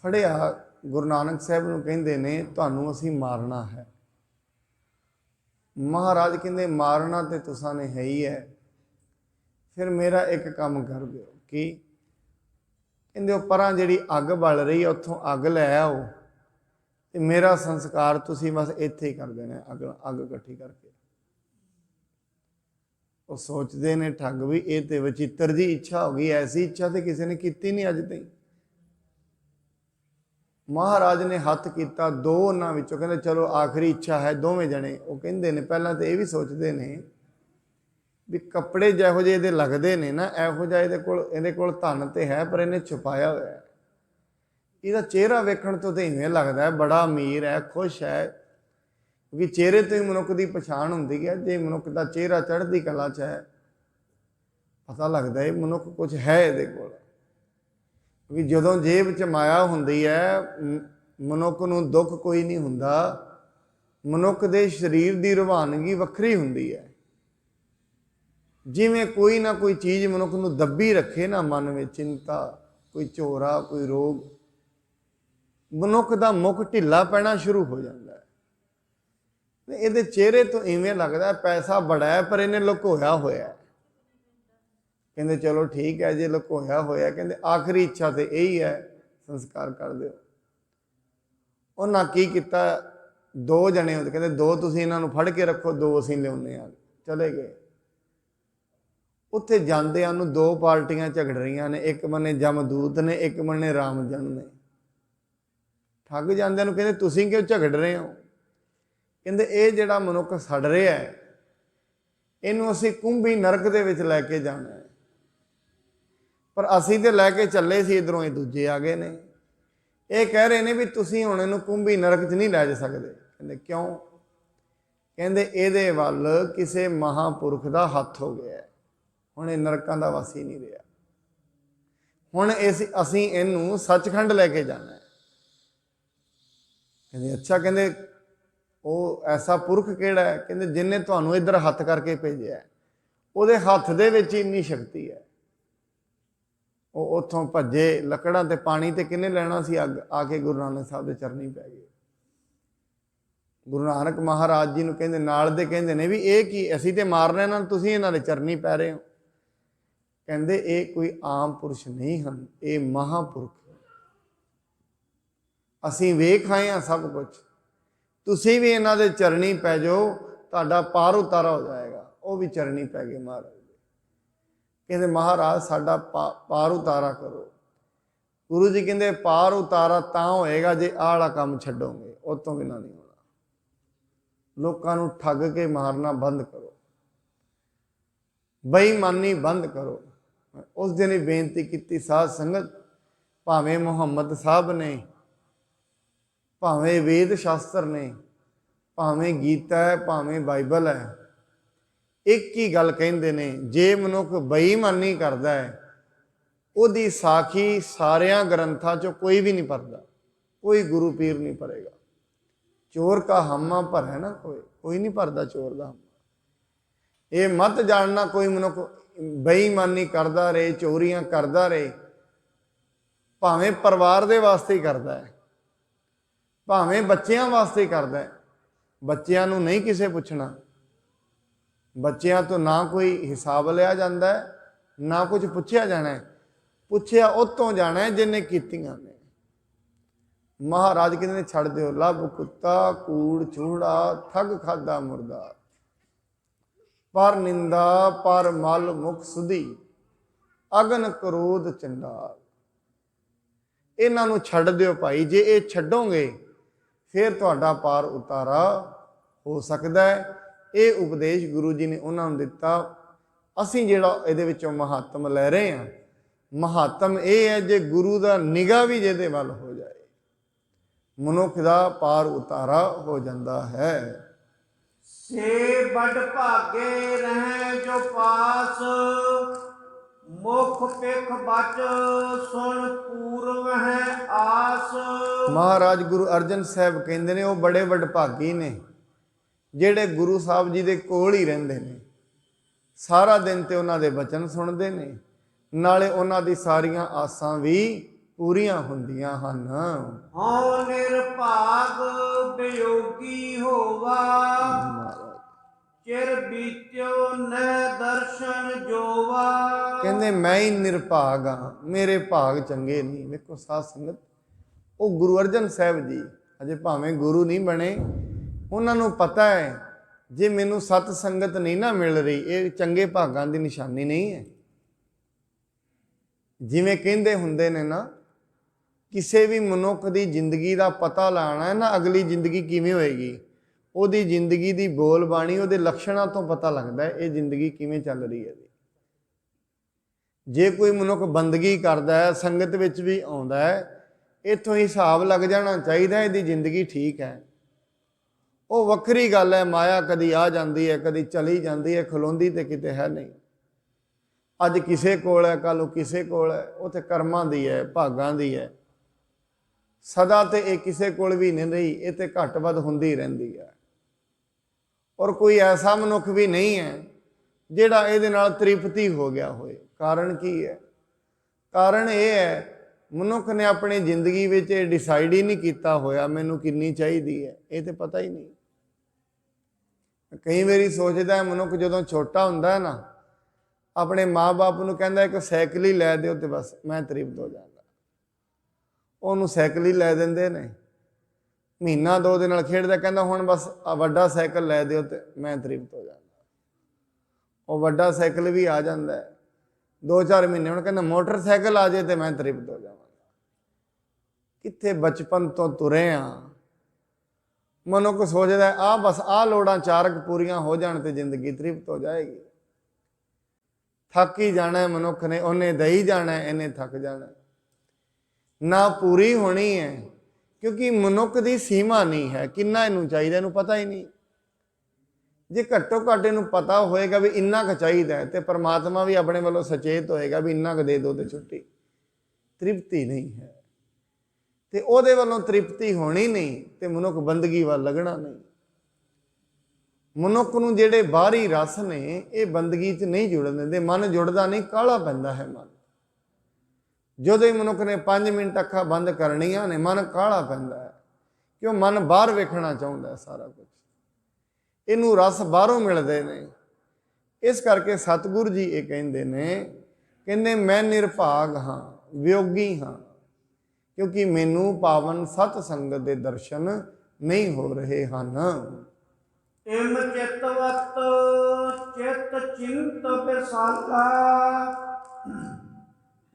ਫੜਿਆ। ਗੁਰੂ ਨਾਨਕ ਸਾਹਿਬ ਨੂੰ ਕਹਿੰਦੇ ਨੇ ਤੁਹਾਨੂੰ ਅਸੀਂ ਮਾਰਨਾ ਹੈ। ਮਹਾਰਾਜ ਕਹਿੰਦੇ ਮਾਰਨਾ ਤੇ ਤੁਸਾਂ ਨੇ ਹੈ ਹੀ ਹੈ, ਫਿਰ ਮੇਰਾ ਇੱਕ ਕੰਮ ਕਰ ਦਿਓ। ਕੀ ਕਹਿੰਦੇ? ਉਹ ਪਰਾਂ ਜਿਹੜੀ ਅੱਗ ਬਲ ਰਹੀ ਹੈ ਉੱਥੋਂ ਅੱਗ ਲੈ ਆਓ ਤੇ ਮੇਰਾ ਸੰਸਕਾਰ ਤੁਸੀਂ ਬਸ ਇੱਥੇ ਹੀ ਕਰ ਦੇਣਾ, ਅੱਗ ਇਕੱਠੀ ਕਰਕੇ। ਉਹ ਸੋਚਦੇ ਨੇ ਠੱਗ ਵੀ ਇਹ ਤੇ ਵਚਿੱਤਰ ਦੀ ਇੱਛਾ ਹੋ ਗਈ, ਐਸੀ ਇੱਛਾ ਤੇ ਕਿਸੇ ਨੇ ਕੀਤੀ ਨਹੀਂ ਅੱਜ ਤਾਈਂ। ਮਹਾਰਾਜ ਨੇ ਹੱਥ ਕੀਤਾ, ਦੋ ਉਹਨਾਂ ਵਿੱਚੋਂ ਕਹਿੰਦੇ ਚਲੋ ਆਖਰੀ ਇੱਛਾ ਹੈ। ਦੋਵੇਂ ਜਣੇ ਉਹ ਕਹਿੰਦੇ ਨੇ, ਪਹਿਲਾਂ ਤਾਂ ਇਹ ਵੀ ਸੋਚਦੇ ਨੇ ਵੀ ਕੱਪੜੇ ਜਿਹੋ ਜਿਹੇ ਇਹਦੇ ਲੱਗਦੇ ਨੇ ਨਾ, ਇਹੋ ਜਿਹਾ ਇਹਦੇ ਕੋਲ ਧਨ ਤੇ ਹੈ, ਪਰ ਇਹਨੇ ਛੁਪਾਇਆ ਹੋਇਆ ਹੈ। ਇਹਦਾ ਚਿਹਰਾ ਵੇਖਣ ਤੋਂ ਤਾਂ ਇਵੇਂ ਲੱਗਦਾ ਹੈ ਬੜਾ ਅਮੀਰ ਹੈ, ਖੁਸ਼ ਹੈ, ਕਿਉਂਕਿ ਚਿਹਰੇ ਤੋਂ ਹੀ ਮਨੁੱਖ ਦੀ ਪਛਾਣ ਹੁੰਦੀ ਹੈ। ਜੇ ਮਨੁੱਖ ਦਾ ਚਿਹਰਾ ਚੜ੍ਹਦੀ ਕਲਾ 'ਚ ਹੈ, ਪਤਾ ਲੱਗਦਾ ਇਹ ਮਨੁੱਖ ਕੁਝ ਹੈ ਇਹਦੇ ਕੋਲ। ਕਿਉਂਕਿ ਜਦੋਂ ਜੇਬ 'ਚ ਮਾਇਆ ਹੁੰਦੀ ਹੈ, ਮਨੁੱਖ ਨੂੰ ਦੁੱਖ ਕੋਈ ਨਹੀਂ ਹੁੰਦਾ। ਮਨੁੱਖ ਦੇ ਸਰੀਰ ਦੀ ਰਵਾਨਗੀ ਵੱਖਰੀ ਹੁੰਦੀ ਹੈ। ਜਿਵੇਂ ਕੋਈ ਨਾ ਕੋਈ ਚੀਜ਼ ਮਨੁੱਖ ਨੂੰ ਦੱਬੀ ਰੱਖੇ ਨਾ, ਮਨ ਵਿੱਚ ਚਿੰਤਾ, ਕੋਈ ਝੋਰਾ, ਕੋਈ ਰੋਗ, ਮਨੁੱਖ ਦਾ ਮੁੱਖ ਢਿੱਲਾ ਪੈਣਾ ਸ਼ੁਰੂ ਹੋ ਜਾਂਦਾ ਹੈ। ਇਹਦੇ ਚਿਹਰੇ ਤੋਂ ਇਵੇਂ ਲੱਗਦਾ ਪੈਸਾ ਬੜਾ ਹੈ, ਪਰ ਇਹਨੇ ਲੁਕੋਇਆ ਹੋਇਆ ਹੈ। ਕਹਿੰਦੇ ਚਲੋ ਠੀਕ ਹੈ, ਜੇ ਲੁਕੋਇਆ ਹੋਇਆ, ਕਹਿੰਦੇ ਆਖਰੀ ਇੱਛਾ ਤੇ ਇਹੀ ਹੈ, ਸੰਸਕਾਰ ਕਰ ਦਿਓ। ਉਹਨਾਂ ਕੀ ਕੀਤਾ, ਦੋ ਜਣੇ ਹੁੰਦੇ, ਕਹਿੰਦੇ ਦੋ ਤੁਸੀਂ ਇਹਨਾਂ ਨੂੰ ਫੜ ਕੇ ਰੱਖੋ, ਦੋ ਅਸੀਂ ਲਿਆਉਂਦੇ ਹਾਂ। ਚਲੇ ਗਏ। ਉੱਥੇ ਜਾਂਦਿਆਂ ਨੂੰ ਦੋ ਪਾਰਟੀਆਂ ਝਗੜ ਰਹੀਆਂ ਨੇ, ਇੱਕ ਬੰਨੇ ਜਮਦੂਤ ਨੇ, ਇੱਕ ਬੰਨੇ ਰਾਮਜਨ ਨੇ। ਠੱਗ ਜਾਂਦਿਆਂ ਨੂੰ ਕਹਿੰਦੇ ਤੁਸੀਂ ਕਿਉਂ ਝਗੜ ਰਹੇ ਹੋ? ਕਹਿੰਦੇ ਇਹ ਜਿਹੜਾ ਮਨੁੱਖ ਸੜ ਰਿਹਾ ਹੈ, ਇਹਨੂੰ ਅਸੀਂ ਕੁੰਭੀ ਨਰਕ ਦੇ ਵਿੱਚ ਲੈ ਕੇ ਜਾਣਾ ਹੈ, ਪਰ ਅਸੀਂ ਤੇ ਲੈ ਕੇ ਚੱਲੇ ਸੀ, ਇੱਧਰੋਂ ਇਹ ਦੂਜੇ ਆ ਗਏ ਨੇ। ਇਹ ਕਹਿ ਰਹੇ ਨੇ ਵੀ ਤੁਸੀਂ ਹੁਣ ਇਹਨੂੰ ਕੁੰਭੀ ਨਰਕ 'ਚ ਨਹੀਂ ਲੈ ਜਾ ਸਕਦੇ। ਕਹਿੰਦੇ ਕਿਉਂ? ਕਹਿੰਦੇ ਇਹਦੇ ਵੱਲ ਕਿਸੇ ਮਹਾਂਪੁਰਖ ਦਾ ਹੱਥ ਹੋ ਗਿਆ, ਹੁਣ ਇਹ ਨਰਕਾਂ ਦਾ ਵਾਸੀ ਨਹੀਂ ਰਿਹਾ। ਹੁਣ ਅਸੀਂ ਇਹਨੂੰ ਸੱਚਖੰਡ ਲੈ ਕੇ ਜਾਣਾ ਹੈ। ਕਹਿੰਦੇ ਅੱਛਾ। ਕਹਿੰਦੇ ਉਹ ਐਸਾ ਪੁਰਖ ਕਿਹੜਾ ਹੈ? ਕਹਿੰਦੇ ਜਿਹਨੇ ਤੁਹਾਨੂੰ ਇੱਧਰ ਹੱਥ ਕਰਕੇ ਭੇਜਿਆ, ਉਹਦੇ ਹੱਥ ਦੇ ਵਿੱਚ ਇੰਨੀ ਸ਼ਕਤੀ ਹੈ। ਉਹ ਉੱਥੋਂ ਭੱਜੇ, ਲੱਕੜਾਂ ਤੇ ਪਾਣੀ ਤੇ ਕਿਹਨੇ ਲੈਣਾ ਸੀ? ਅੱਗ। ਆ ਕੇ ਗੁਰੂ ਨਾਨਕ ਸਾਹਿਬ ਦੇ ਚਰਨੀ ਪੈ ਗਏ। ਗੁਰੂ ਨਾਨਕ ਮਹਾਰਾਜ ਜੀ ਨੂੰ ਕਹਿੰਦੇ, ਨਾਲ ਦੇ ਕਹਿੰਦੇ ਨੇ ਵੀ ਇਹ ਕੀ, ਅਸੀਂ ਤੇ ਮਾਰਨਾ ਇਹਨਾਂ ਨੂੰ, ਤੁਸੀਂ ਇਹਨਾਂ ਦੇ ਚਰਨੀ ਪੈ ਰਹੇ ਹੋ। ਕਹਿੰਦੇ ਇਹ ਕੋਈ ਆਮ ਪੁਰਸ਼ ਨਹੀਂ ਹਨ, ਇਹ ਮਹਾਂਪੁਰਖ। ਅਸੀਂ ਵੇਖ ਆਏ ਹਾਂ ਸਭ ਕੁਝ, ਤੁਸੀਂ ਵੀ ਇਹਨਾਂ ਦੇ ਚਰਨੀ ਪੈ ਜਾਓ, ਤੁਹਾਡਾ ਪਾਰ ਉਤਾਰਾ ਹੋ ਜਾਏਗਾ। ਉਹ ਵੀ ਚਰਨੀ ਪੈ ਗਏ ਮਹਾਰਾਜ ਦੇ। ਕਹਿੰਦੇ ਮਹਾਰਾਜ ਸਾਡਾ ਪਾਰ ਉਤਾਰਾ ਕਰੋ। ਗੁਰੂ ਜੀ ਕਹਿੰਦੇ ਪਾਰ ਉਤਾਰਾ ਤਾਂ ਹੋਏਗਾ ਜੇ ਆਹ ਵਾਲਾ ਕੰਮ ਛੱਡੋਗੇ, ਉਹ ਤੋਂ ਬਿਨਾਂ ਨਹੀਂ ਹੋਣਾ। ਲੋਕਾਂ ਨੂੰ ਠੱਗ ਕੇ ਮਾਰਨਾ ਬੰਦ ਕਰੋ, ਬੇਈਮਾਨੀ ਬੰਦ ਕਰੋ। ਉਸ ਦਿਨ ਹੀ ਬੇਨਤੀ ਕੀਤੀ ਸਾਧ ਸੰਗਤ, ਭਾਵੇਂ ਮੁਹੰਮਦ ਸਾਹਿਬ ਨੇ, ਭਾਵੇਂ ਵੇਦ ਸ਼ਾਸਤਰ ਨੇ, ਭਾਵੇਂ ਗੀਤਾ ਹੈ, ਭਾਵੇਂ ਬਾਈਬਲ ਹੈ, ਇੱਕ ਹੀ ਗੱਲ ਕਹਿੰਦੇ ਨੇ, ਜੇ ਮਨੁੱਖ ਬੇਈਮਾਨੀ ਕਰਦਾ ਹੈ, ਉਹਦੀ ਸਾਖੀ ਸਾਰਿਆਂ ਗ੍ਰੰਥਾਂ 'ਚੋਂ ਕੋਈ ਵੀ ਨਹੀਂ ਪੜ੍ਹਦਾ, ਕੋਈ ਗੁਰੂ ਪੀਰ ਨਹੀਂ ਪੜ੍ਹੇਗਾ। चोर का हम्मा भरै ना कोई नहीं भरदा चोर का हम्मा। ये मत जानना कोई मनुख बेईमानी करता रहे, चोरियां करता रहे, भावें परिवार दे वास्ते ही करता है, भावें बच्चों वास्ते ही करता है, बच्चों नूं नहीं किसे पुछना, बच्चों तो ना कोई हिसाब लिया जाता है, ना कुछ पुछया जाना है, पुछया उतों जाना है जिन्हें कीतियां ने। महाराज कहते छड़ दो लभ कुत्ता कूड़ चूड़ा ठग खादा मुर्दा, पर निंदा पर मल मुख सुधी अगन क्रोध चंडाल। इन्हों छड़ दो भाई, जे ये छड्डोगे फिर तुहाडा पार उतारा हो सकता है। ये उपदेश गुरु जी ने उन्होंने दिता। असीं जिहड़ा इहदे विचों महात्म लै रहे हैं, महात्म ये है जे गुरु का निगाह भी जिहदे वल हो जाए, मनुख का पार उतारा हो जाता है। से बड़ भागे रहे जो पास, मुख पिख बच सुन पूर्व है आस। महाराज गुरु अर्जन साहब कहते ने वो बड़े वडभागी ने जेड़े गुरु साहब जी के कोल ही रहिंदे ने, सारा दिन तो उन्हां दे वचन सुनते ने, नाले उन्हां दी सारियां आसां भी पूरियां हुंदियां हन। हौ निरभाग वियोगी होवा, चिर बीत्यो न दर्शन जोवा। कहते मैं ही निरभाग हाँ, मेरे भाग चंगे नहीं। देखो साध संगत, वो गुरु अर्जन साहब जी अजे भावें गुरु नहीं बने, उन्होंने पता है जे मैनू सत संगत नहीं ना मिल रही, ये चंगे भागां दी निशानी नहीं है। जिवें कहंदे हुंदे ने ना, किसी भी मनुख की जिंदगी का पता लाना है ना, अगली जिंदगी किवें होएगी, ਉਹਦੀ जिंदगी की बोल बाणी ਉਹਦੇ लक्षणों तो पता लगता है ये जिंदगी किवें चल रही है। जे कोई मनुख बंदगी करता है, संगत विच भी आउंदा है, इत्थों हिसाब लग जाना चाहिए इसकी जिंदगी ठीक है। वो वक्री गल है, माया कदी आ जाती है कदी चली जाती है, खलोंदी तो किते है नहीं। अज किसे कोल है, कल किसे कोल है, वो तो कर्मां दी है, भागां दी है। सदा तो ये किसे कोल भी नहीं रही, ये तो घट वध हुंदी रहिंदी है। और कोई ऐसा मनुख भी नहीं है जिहड़ा इहदे नाल तृप्ति हो गया होए। कारण की है? कारण ये है मनुख ने अपनी जिंदगी विच डिसाइड ही नहीं किया होया मैनू कितनी चाहिए है, ये तो पता ही नहीं। कई बारी सोचता है मनुख जदों छोटा हुंदा है ना, अपने माँ बाप नूं कहंदा एक साइकिल ही लै दिओ तो बस मैं तृप्त हो जांगा। उहनूं साइकिल ही लै दिंदे ने, महीना दो दिन नाल खेडदा, कहंदा हुण बस वड्डा साइकिल लै दिओ ते मैं तृप्त हो जांगा। वो वड्डा साइकिल भी आ जांदा है, 2-4 महीने हुण कहंदा मोटरसाइकिल आ जाए तो मैं तृप्त हो जावांगा। कित्थे बचपन तो तुरे हाँ। मनुख सोचदा है आ बस आ लोड़ां चारक पूरियां हो जाण ते जिंदगी तृप्त हो जाएगी। थक ही जाना है मनुख ने, उन्हें दही जाना है, इन्हें थक जाना है, ना पूरी होनी है। क्योंकि मनुख की सीमा नहीं है, किन्ना इनू चाहिए इनू पता ही नहीं। जे घट्टो घट्ट इनू पता होएगा भी इन्ना क चाहिए तो परमात्मा भी अपने वालों सचेत होएगा भी इन्ना क दे दो तो छुट्टी। तृप्ति नहीं है तो ਉਹਦੇ वालों तृप्ति होनी नहीं तो मनुख बंदगी वाल लगना नहीं। मनुख नूं जेड़े बाहरी रस ने ये बंदगी च नहीं जुड़न देंदे, मन जुड़दा नहीं, काला पैंदा है मन। जदों ही मनुख ने 5 मिनट अखा बंद करनियां ने मन काला पैंदा है, क्यों मन बाहर वेखना चाहुंदा है सारा कुछ, इनू रस बाहरों मिलते हैं। इस करके सतगुरु जी ये कहते ने, कहते मैं निरभाग हाँ वियोगी हाँ, क्योंकि मैनू पावन सत संगत के दर्शन नहीं हो रहे हैं। इम चितवत चित चिंत विसाला,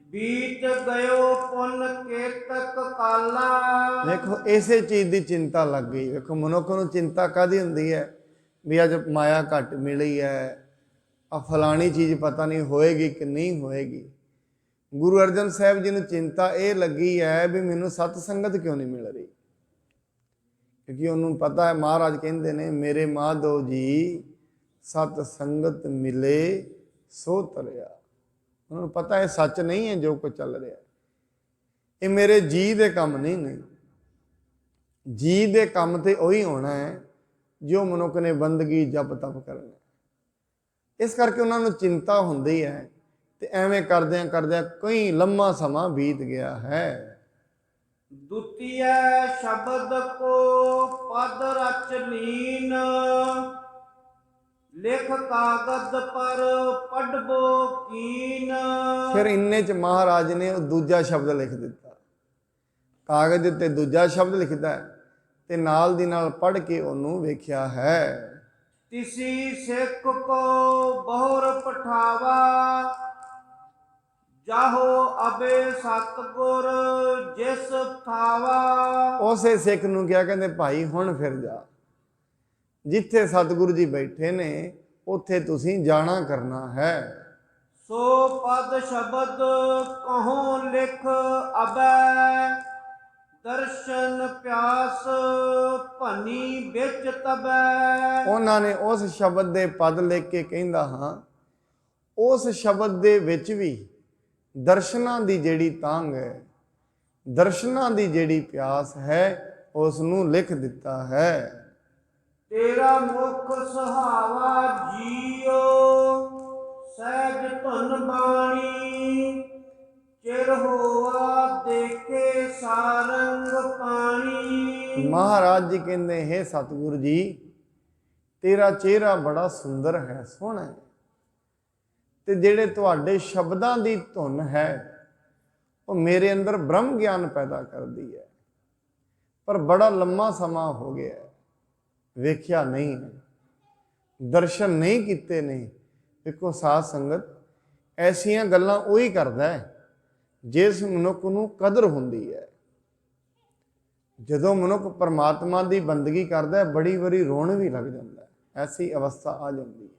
बीत गयो पुन केतक काला। देखो इसे चीज़ की चिंता लग गई। देखो मनुख को चिंता कादी हुंदी है भी अज माया घट मिली है, आ फलानी चीज़ पता नहीं होएगी कि नहीं होएगी। गुरु अर्जन साहब जी ने चिंता ये लगी है भी मैनू सतसंगत क्यों नहीं मिल रही, क्योंकि उन्होंने पता है महाराज कहते ने मेरे माधो जी सतसंगत मिले सो तरिया। उन्होंने पता है सच नहीं है जो कुछ चल रहा है, ये मेरे जी दे काम नहीं। ਜੀ ਦੇ ਕੰਮ ਤੇ ਉਹੀ ਹੋਣਾ ਹੈ ਜੋ ਮਨੁੱਖ ਨੇ ਬੰਦਗੀ ਜਪ ਤਪ ਕਰਨਾ। ਇਸ ਕਰਕੇ ਉਹਨਾਂ ਨੂੰ ਚਿੰਤਾ ਹੁੰਦੀ ਹੈ ਤੇ ਐਵੇਂ ਕਰਦਿਆਂ ਕਰਦਿਆਂ ਕਈ ਲੰਮਾ ਸਮਾਂ ਬੀਤ ਗਿਆ ਹੈ। ਦੁਤੀਏ ਸ਼ਬਦ ਕੋ ਪਦ ਰਚ ਲੀਨ, ਲਿਖ ਕਾਗਦ ਪਰ ਪੜਬੋ ਕੀਨ। ਫਿਰ ਇੰਨੇ ਚ ਮਹਾਰਾਜ ਨੇ ਉਹ ਦੂਜਾ ਸ਼ਬਦ ਲਿਖ ਦਿੱਤਾ, ਕਾਗਜ਼ ਉੱਤੇ ਦੂਜਾ ਸ਼ਬਦ ਲਿਖਦਾ ਤੇ ਨਾਲ ਦੀ ਨਾਲ ਪੜ੍ਹ ਕੇ ਉਹਨੂੰ ਵੇਖਿਆ ਹੈ। ਤਿਸੀ ਸਿੱਖ ਕੋ ਬਹੁਰ ਪਠਾਵਾ, ਜਾਹੋ ਅਬੇ ਸਤਗੁਰ ਜਿਸ ਥਾਵਾ। ਉਸੇ ਸਿੱਖ ਨੂੰ ਕਿਹਾ, ਕਹਿੰਦੇ ਭਾਈ ਹੁਣ ਫਿਰ ਜਾ, ਜਿੱਥੇ ਸਤਿਗੁਰੂ ਜੀ ਬੈਠੇ ਨੇ ਉੱਥੇ ਤੁਸੀਂ ਜਾਣਾ ਕਰਨਾ ਹੈ। ਸੋ ਪਦ ਸ਼ਬਦ ਕਹੋ ਲਿਖ ਅਬੈ, ਦਰਸ਼ਨ ਪਿਆਸ ਭਨੀ ਵਿੱਚ ਤਬੈ। ਉਹਨਾਂ ਨੇ ਉਸ ਸ਼ਬਦ ਦੇ ਪਦ ਲਿਖ ਕੇ ਕਹਿੰਦਾ ਹਾਂ, ਉਸ ਸ਼ਬਦ ਦੇ ਵਿੱਚ ਵੀ ਦਰਸ਼ਨਾਂ ਦੀ ਜਿਹੜੀ ਤਾਂਘ ਹੈ, ਦਰਸ਼ਨਾਂ ਦੀ ਜਿਹੜੀ ਪਿਆਸ ਹੈ, ਉਸ ਨੂੰ ਲਿਖ ਦਿੱਤਾ ਹੈ। ਤੇਰਾ ਮੁਖ ਸੁਹਾਵਾ ਜੀਓ, ਸਹਿਜ ਧਨ ਬਾਣੀ, ਚਿਰ ਹੋਆ ਦੇਖੇ ਸਾਰੰਗ ਪਾਣੀ। ਮਹਾਰਾਜ ਜੀ ਕਹਿੰਦੇ, ਹੈ ਸਤਿਗੁਰੂ ਜੀ, ਤੇਰਾ ਚਿਹਰਾ ਬੜਾ ਸੁੰਦਰ ਹੈ, ਸੋਹਣਾ ਹੈ, ਤੇ ਜਿਹੜੇ ਤੁਹਾਡੇ ਸ਼ਬਦਾਂ ਦੀ ਧੁਨ ਹੈ ਉਹ ਮੇਰੇ ਅੰਦਰ ਬ੍ਰਹਮ ਗਿਆਨ ਪੈਦਾ ਕਰਦੀ ਹੈ, ਪਰ ਬੜਾ ਲੰਮਾ ਸਮਾਂ ਹੋ ਗਿਆ, ਵੇਖਿਆ ਨਹੀਂ ਹੈ, ਦਰਸ਼ਨ ਨਹੀਂ ਕੀਤੇ ਨੇ। ਦੇਖੋ ਸਾਧ ਸੰਗਤ, ਐਸੀਆਂ ਗੱਲਾਂ ਉਹੀ ਕਰਦਾ ਹੈ ਜਿਸ ਮਨੁੱਖ ਨੂੰ ਕਦਰ ਹੁੰਦੀ ਹੈ। ਜਦੋਂ ਮਨੁੱਖ ਪਰਮਾਤਮਾ ਦੀ ਬੰਦਗੀ ਕਰਦਾ ਹੈ, ਬੜੀ ਵਾਰੀ ਰੋਣ ਵੀ ਲੱਗ ਜਾਂਦਾ ਹੈ, ਐਸੀ ਅਵਸਥਾ ਆ ਜਾਂਦੀ ਹੈ।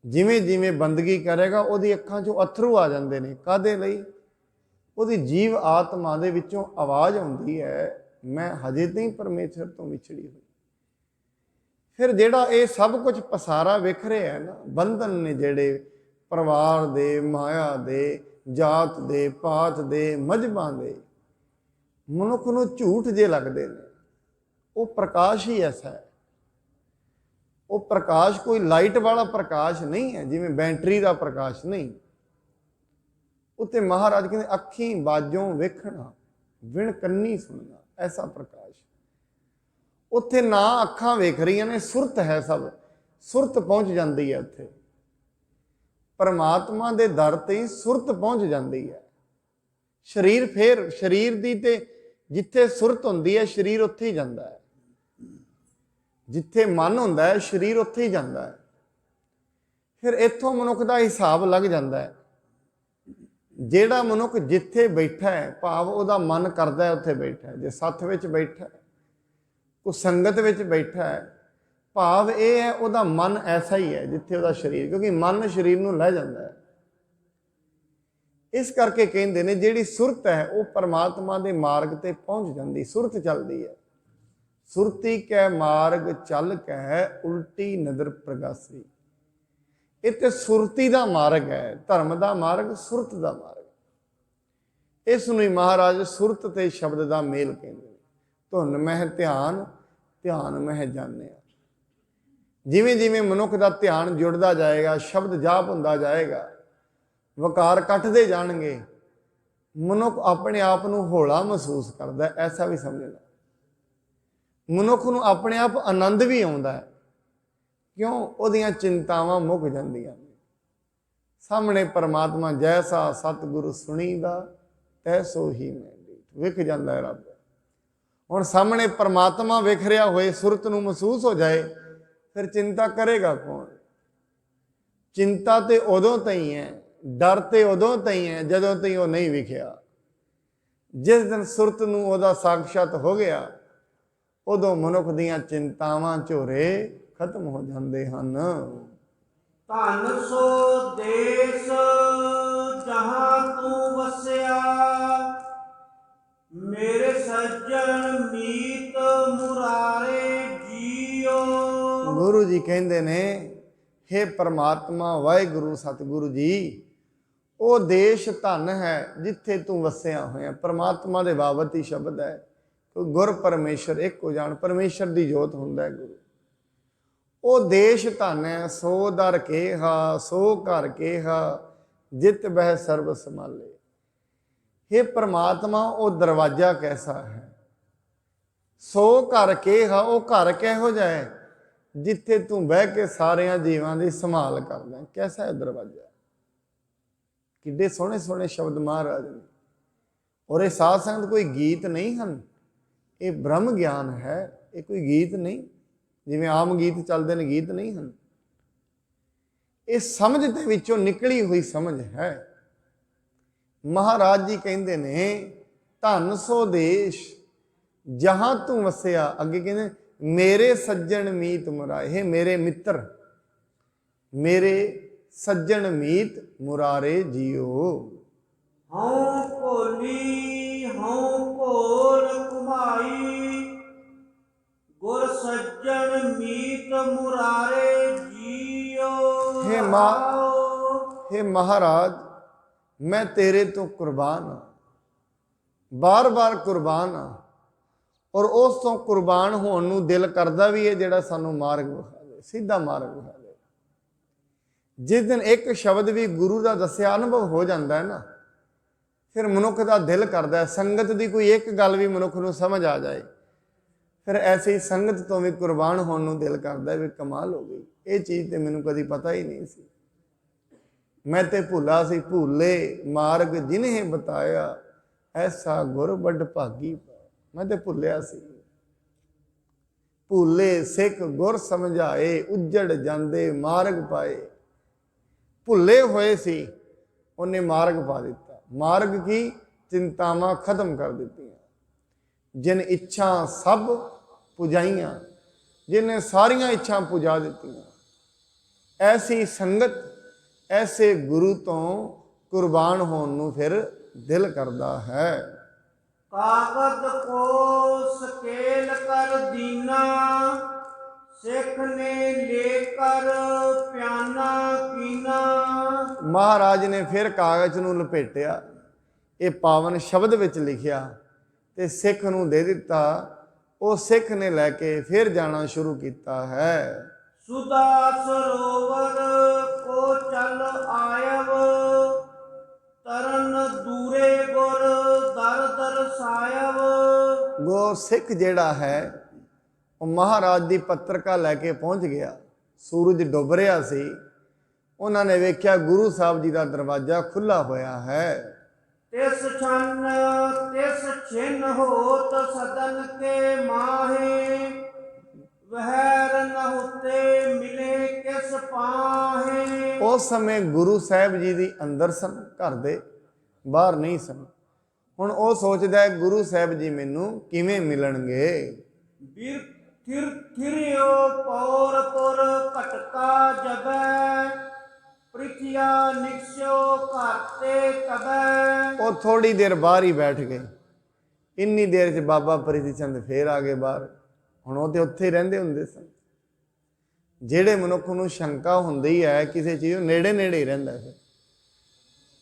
ਜਿਵੇਂ ਜਿਵੇਂ ਬੰਦਗੀ ਕਰੇਗਾ ਉਹਦੀ ਅੱਖਾਂ 'ਚੋਂ ਅਥਰੂ ਆ ਜਾਂਦੇ ਨੇ। ਕਾਹਦੇ ਲਈ? ਉਹਦੀ ਜੀਵ ਆਤਮਾ ਦੇ ਵਿੱਚੋਂ ਆਵਾਜ਼ ਆਉਂਦੀ ਹੈ, ਮੈਂ ਹਜੇ ਤਾਈਂ ਪਰਮੇਸ਼ਰ ਤੋਂ ਵਿਛੜੀ ਹੋਈ। ਫਿਰ ਜਿਹੜਾ ਇਹ ਸਭ ਕੁਝ ਪਸਾਰਾ ਵਿਖ ਰਿਹਾ ਹੈ ਨਾ, ਬੰਧਨ ਨੇ ਜਿਹੜੇ ਪਰਿਵਾਰ ਦੇ, ਮਾਇਆ ਦੇ, ਜਾਤ ਦੇ, ਪਾਤ ਦੇ, ਮਜ਼ਹਬਾਂ ਦੇ, ਮਨੁੱਖ ਨੂੰ ਝੂਠ ਜੇ ਲੱਗਦੇ ਨੇ। ਉਹ ਪ੍ਰਕਾਸ਼ ਹੀ ਐਸਾ ਹੈ, ਉਹ ਪ੍ਰਕਾਸ਼ ਕੋਈ ਲਾਈਟ ਵਾਲਾ ਪ੍ਰਕਾਸ਼ ਨਹੀਂ ਹੈ, ਜਿਵੇਂ ਬੈਟਰੀ ਦਾ ਪ੍ਰਕਾਸ਼ ਨਹੀਂ। ਉੱਤੇ ਮਹਾਰਾਜ ਕਹਿੰਦੇ, ਅੱਖੀਂ ਬਾਝੋਂ ਵੇਖਣਾ, ਵਿਣ ਕੰਨੀ ਸੁਣਨਾ, ਐਸਾ ਪ੍ਰਕਾਸ਼। ਉੱਥੇ ਨਾ ਅੱਖਾਂ ਵੇਖ ਰਹੀਆਂ ਨੇ, ਸੁਰਤ ਹੈ, ਸਭ ਸੁਰਤ ਪਹੁੰਚ ਜਾਂਦੀ ਹੈ ਉੱਥੇ। ਪਰਮਾਤਮਾ ਦੇ ਦਰ ਤੇ ਸੁਰਤ ਪਹੁੰਚ ਜਾਂਦੀ ਹੈ। ਸਰੀਰ ਫੇਰ ਸਰੀਰ ਦੀ ਤੇ ਜਿੱਥੇ ਸੁਰਤ ਹੁੰਦੀ ਹੈ, ਸਰੀਰ ਉੱਥੇ ਹੀ ਜਾਂਦਾ ਹੈ। ਜਿੱਥੇ ਮਨ ਹੁੰਦਾ ਹੈ, ਸਰੀਰ ਉੱਥੇ ਹੀ ਜਾਂਦਾ ਹੈ। ਫਿਰ ਇੱਥੋਂ ਮਨੁੱਖ ਦਾ ਹਿਸਾਬ ਲੱਗ ਜਾਂਦਾ ਹੈ। ਜਿਹੜਾ ਮਨੁੱਖ ਜਿੱਥੇ ਬੈਠਾ ਹੈ, ਭਾਵ ਉਹਦਾ ਮਨ ਕਰਦਾ ਹੈ ਉੱਥੇ ਬੈਠਾ ਹੈ। ਜੇ ਸੱਥ ਵਿੱਚ ਬੈਠਾ ਹੈ, ਕੋਈ ਸੰਗਤ ਵਿੱਚ ਬੈਠਾ ਹੈ, ਭਾਵ ਇਹ ਹੈ ਉਹਦਾ ਮਨ ਐਸਾ ਹੀ ਹੈ ਜਿੱਥੇ ਉਹਦਾ ਸਰੀਰ, ਕਿਉਂਕਿ ਮਨ ਸਰੀਰ ਨੂੰ ਲੈ ਜਾਂਦਾ ਹੈ। ਇਸ ਕਰਕੇ ਕਹਿੰਦੇ ਨੇ ਜਿਹੜੀ ਸੁਰਤ ਹੈ ਉਹ ਪਰਮਾਤਮਾ ਦੇ ਮਾਰਗ ਤੇ ਪਹੁੰਚ ਜਾਂਦੀ, ਸੁਰਤ ਚੱਲਦੀ ਹੈ। ਸੁਰਤੀ ਕੈ ਮਾਰਗ ਚੱਲ ਕੈ ਉਲਟੀ ਨਦਰ ਪ੍ਰਗਾਸੀ। ਇਹ ਤੇ ਸੁਰਤੀ ਦਾ ਮਾਰਗ ਹੈ, ਧਰਮ ਦਾ ਮਾਰਗ, ਸੁਰਤ ਦਾ ਮਾਰਗ। ਇਸ ਨੂੰ ਹੀ ਮਹਾਰਾਜ ਸੁਰਤ ਤੇ ਸ਼ਬਦ ਦਾ ਮੇਲ ਕਹਿੰਦੇ ਨੇ। ਧੁਨ ਮਹਿ ਧਿਆਨ, ਧਿਆਨ ਮਹਿ ਜਾਣਿਆ। ਜਿਵੇਂ ਜਿਵੇਂ ਮਨੁੱਖ ਦਾ ਧਿਆਨ ਜੁੜਦਾ ਜਾਏਗਾ, ਸ਼ਬਦ ਜਾਪ ਹੁੰਦਾ ਜਾਏਗਾ, ਵਕਾਰ ਕੱਟਦੇ ਜਾਣਗੇ, ਮਨੁੱਖ ਆਪਣੇ ਆਪ ਨੂੰ ਹੌਲਾ ਮਹਿਸੂਸ ਕਰਦਾ, ਐਸਾ ਵੀ ਸਮਝਣਾ। ਮਨੁੱਖ ਨੂੰ ਆਪਣੇ ਆਪ ਆਨੰਦ ਵੀ ਆਉਂਦਾ ਹੈ। ਕਿਉਂ? ਉਹਦੀਆਂ ਚਿੰਤਾਵਾਂ ਮੁੱਕ ਜਾਂਦੀਆਂ ਨੇ। ਸਾਹਮਣੇ ਪਰਮਾਤਮਾ ਜੈਸਾ ਸਤਿਗੁਰੂ ਸੁਣੀਦਾ ਤੈਸੋ ਹੀ ਮੈਂ ਵਿਖ ਜਾਂਦਾ ਹੈ ਰੱਬ। ਹੁਣ ਸਾਹਮਣੇ ਪਰਮਾਤਮਾ ਵਿਖ ਰਿਹਾ ਹੋਏ, ਸੁਰਤ ਨੂੰ ਮਹਿਸੂਸ ਹੋ ਜਾਏ, ਫਿਰ ਚਿੰਤਾ ਕਰੇਗਾ ਕੌਣ? ਚਿੰਤਾ ਤੇ ਉਦੋਂ ਤਾਈਂ ਹੈ, ਡਰ ਤੇ ਉਦੋਂ ਤਾਈਂ ਹੈ ਜਦੋਂ ਤਾਈਂ ਉਹ ਨਹੀਂ ਵਿਖਿਆ। ਜਿਸ ਦਿਨ ਸੁਰਤ ਨੂੰ ਉਹਦਾ ਸਾਖਸ਼ਾਤ ਹੋ ਗਿਆ, ਉਦੋਂ ਮਨੁੱਖ ਦੀਆਂ ਚਿੰਤਾਵਾਂ ਝੋਰੇ ਖਤਮ ਹੋ ਜਾਂਦੇ ਹਨ। ਧਨ ਸੋ ਦੇਸ ਜਹਾਂ ਤੂੰ ਵਸਿਆ, ਮੇਰੇ ਸੱਜਣ ਮੀਤ ਮੁਰਾਰੇ ਜੀਓ। ਗੁਰੂ ਜੀ ਕਹਿੰਦੇ ਨੇ, ਹੇ ਪਰਮਾਤਮਾ ਵਾਹਿਗੁਰੂ ਸਤਿਗੁਰੂ ਜੀ, ਉਹ ਦੇਸ਼ ਧਨ ਹੈ ਜਿੱਥੇ ਤੂੰ ਵਸਿਆ ਹੋਇਆ। ਪਰਮਾਤਮਾ ਦੇ ਬਾਬਤ ਹੀ ਸ਼ਬਦ ਹੈ, ਗੁਰ ਪਰਮੇਸ਼ਰ ਇੱਕ ਹੋ ਜਾਣ, ਪਰਮੇਸ਼ਰ ਦੀ ਜੋਤ ਹੁੰਦਾ ਹੈ ਗੁਰੂ। ਉਹ ਦੇਸ਼ ਧਨ ਹੈ, ਸੋ ਦਰ ਕੇਹਾ, ਸੋ ਘਰ ਕੇਹਾ, ਜਿਤ ਬਹਿ ਸਰਬ ਸੰਭਾਲੇ। हे परमात्मा, ਉਹ ਦਰਵਾਜ਼ਾ ਕੈਸਾ ਹੈ। ਸੋ ਘਰ ਕੇਹਾ, ਉਹ ਘਰ ਕਿਹੋ ਜਿਹਾ ਹੈ ਜਿੱਥੇ ਤੂੰ ਬਹਿ ਕੇ ਸਾਰਿਆਂ ਜੀਵਾਂ ਦੀ ਸੰਭਾਲ ਕਰਦਾ ਹੈ। ਕੈਸਾ ਹੈ ਦਰਵਾਜ਼ਾ। ਕਿੱਡੇ ਸੋਹਣੇ ਸੋਹਣੇ ਸ਼ਬਦ ਮਹਾਰਾਜ ਨੇ। ਔਰ ਇਹ ਸਾਧ ਸੰਗਤ ਕੋਈ ਗੀਤ ਨਹੀਂ ਹਨ, ਇਹ ਬ੍ਰਹਮ ਗਿਆਨ ਹੈ। ਇਹ ਕੋਈ ਗੀਤ ਨਹੀਂ, ਜਿਵੇਂ ਆਮ ਗੀਤ ਚੱਲਦੇ ਨੇ, ਗੀਤ ਨਹੀਂ ਹਨ। ਇਹ ਸਮਝ ਦੇ ਵਿੱਚੋਂ ਨਿਕਲੀ ਹੋਈ ਸਮਝ ਹੈ। ਮਹਾਰਾਜ ਜੀ ਕਹਿੰਦੇ ਨੇ, ਧਨ ਸੋ ਦੇਸ਼ ਜਹਾਂ ਤੂੰ ਵਸਿਆ। ਅੱਗੇ ਕਹਿੰਦੇ, ਮੇਰੇ ਸੱਜਣ ਮੀਤ ਮੁਰਾਰੇ। ਮੇਰੇ ਮਿੱਤਰ, ਮੇਰੇ ਸੱਜਣ ਮੀਤ ਮੁਰਾਰੇ ਜੀਓ। ਹਉ ਭੋਲੀ ਹਉ ਭੋਲ ਕੁਮਾਈ, ਗੁਰ ਸੱਜਣ ਮੀਤ ਮੁਰਾਰੇ ਜੀਓ। हे महाराज, मैं तेरे तो कुर्बान हाँ, बार बार कुर्बान हाँ। और उस तो कुर्बान होने नूं दिल करदा भी है जिहड़ा सानूं मार्ग विखा दे, सीधा मार्ग विखा दे। जिस दिन एक शब्द भी गुरु का दस्सिया अनुभव हो जाता है ना, फिर मनुख का दिल करता है, संगत की कोई एक गल भी मनुख नूं समझ आ जाए, फिर ऐसे ही संगत तो भी कुर्बान होने नूं दिल करता है भी कमाल हो गई। ये चीज़ तो मैनूं कदी पता ही नहीं सी। मैं ते भुला सी, भूले मार्ग जिन्हें बताया, ऐसा गुर बड़ भागी। मैं तो भुलिया सी। भूले सिख गुर समझाए, उजड़ जांदे मार्ग पाए। भुले हुए सी, उन्हें मार्ग पा दिता। मार्ग की चिंतावां खत्म कर दित्तियां। जिन इच्छा सब पुजाइयां, जिन्हें सारियां इच्छा पुजा दित्तियां। ऐसी संगत, ऐसे गुरु तो कुर्बान होने नूं फिर दिल करता है। कागद को सकेल कर दीना, सिख ने लेकर प्याना कीना। महाराज ने फिर कागज नूं लपेटिया, ये पावन शब्द विच लिखिया ते सिख नूं दे दिता। वो सिख ने लैके फिर जाना शुरू किया है। सुधा सरोवर को चल आयव, तरन दूरे गुर दर दर सायव। गो सिख जेड़ा है वो महाराज की पत्रिका लैके पहुँच गया। सूरज डुब रहा सी, उन्होंने वेख्या गुरु साहब जी का दरवाजा खुला होया है। तिस छन तिस छिन होत सदन के माहे, वहर न होते मिले किस पाहे। उस समय गुरु साहब जी दी अंदर सन, घर दे बाहर नहीं सन। हुण वो सोचदा है गुरु साहब जी मैनू किवें मिलणगे। थिर थिरियो पौर पुर कटका जबै, पृथिया निक्स्यो करते तबै। वो थोड़ी देर बाहर ही बैठ गए। इन्नी देर च बाबा प्रीति चंद फिर आ गए बाहर। हुण वो तो उत्थे ही रहिंदे हुंदे सन। ਜਿਹੜੇ ਮਨੁੱਖ ਨੂੰ ਸ਼ੰਕਾ ਹੁੰਦੀ ਹੈ ਕਿਸੇ ਚੀਜ਼ ਨੂੰ, ਨੇੜੇ ਨੇੜੇ ਹੀ ਰਹਿੰਦਾ। ਫਿਰ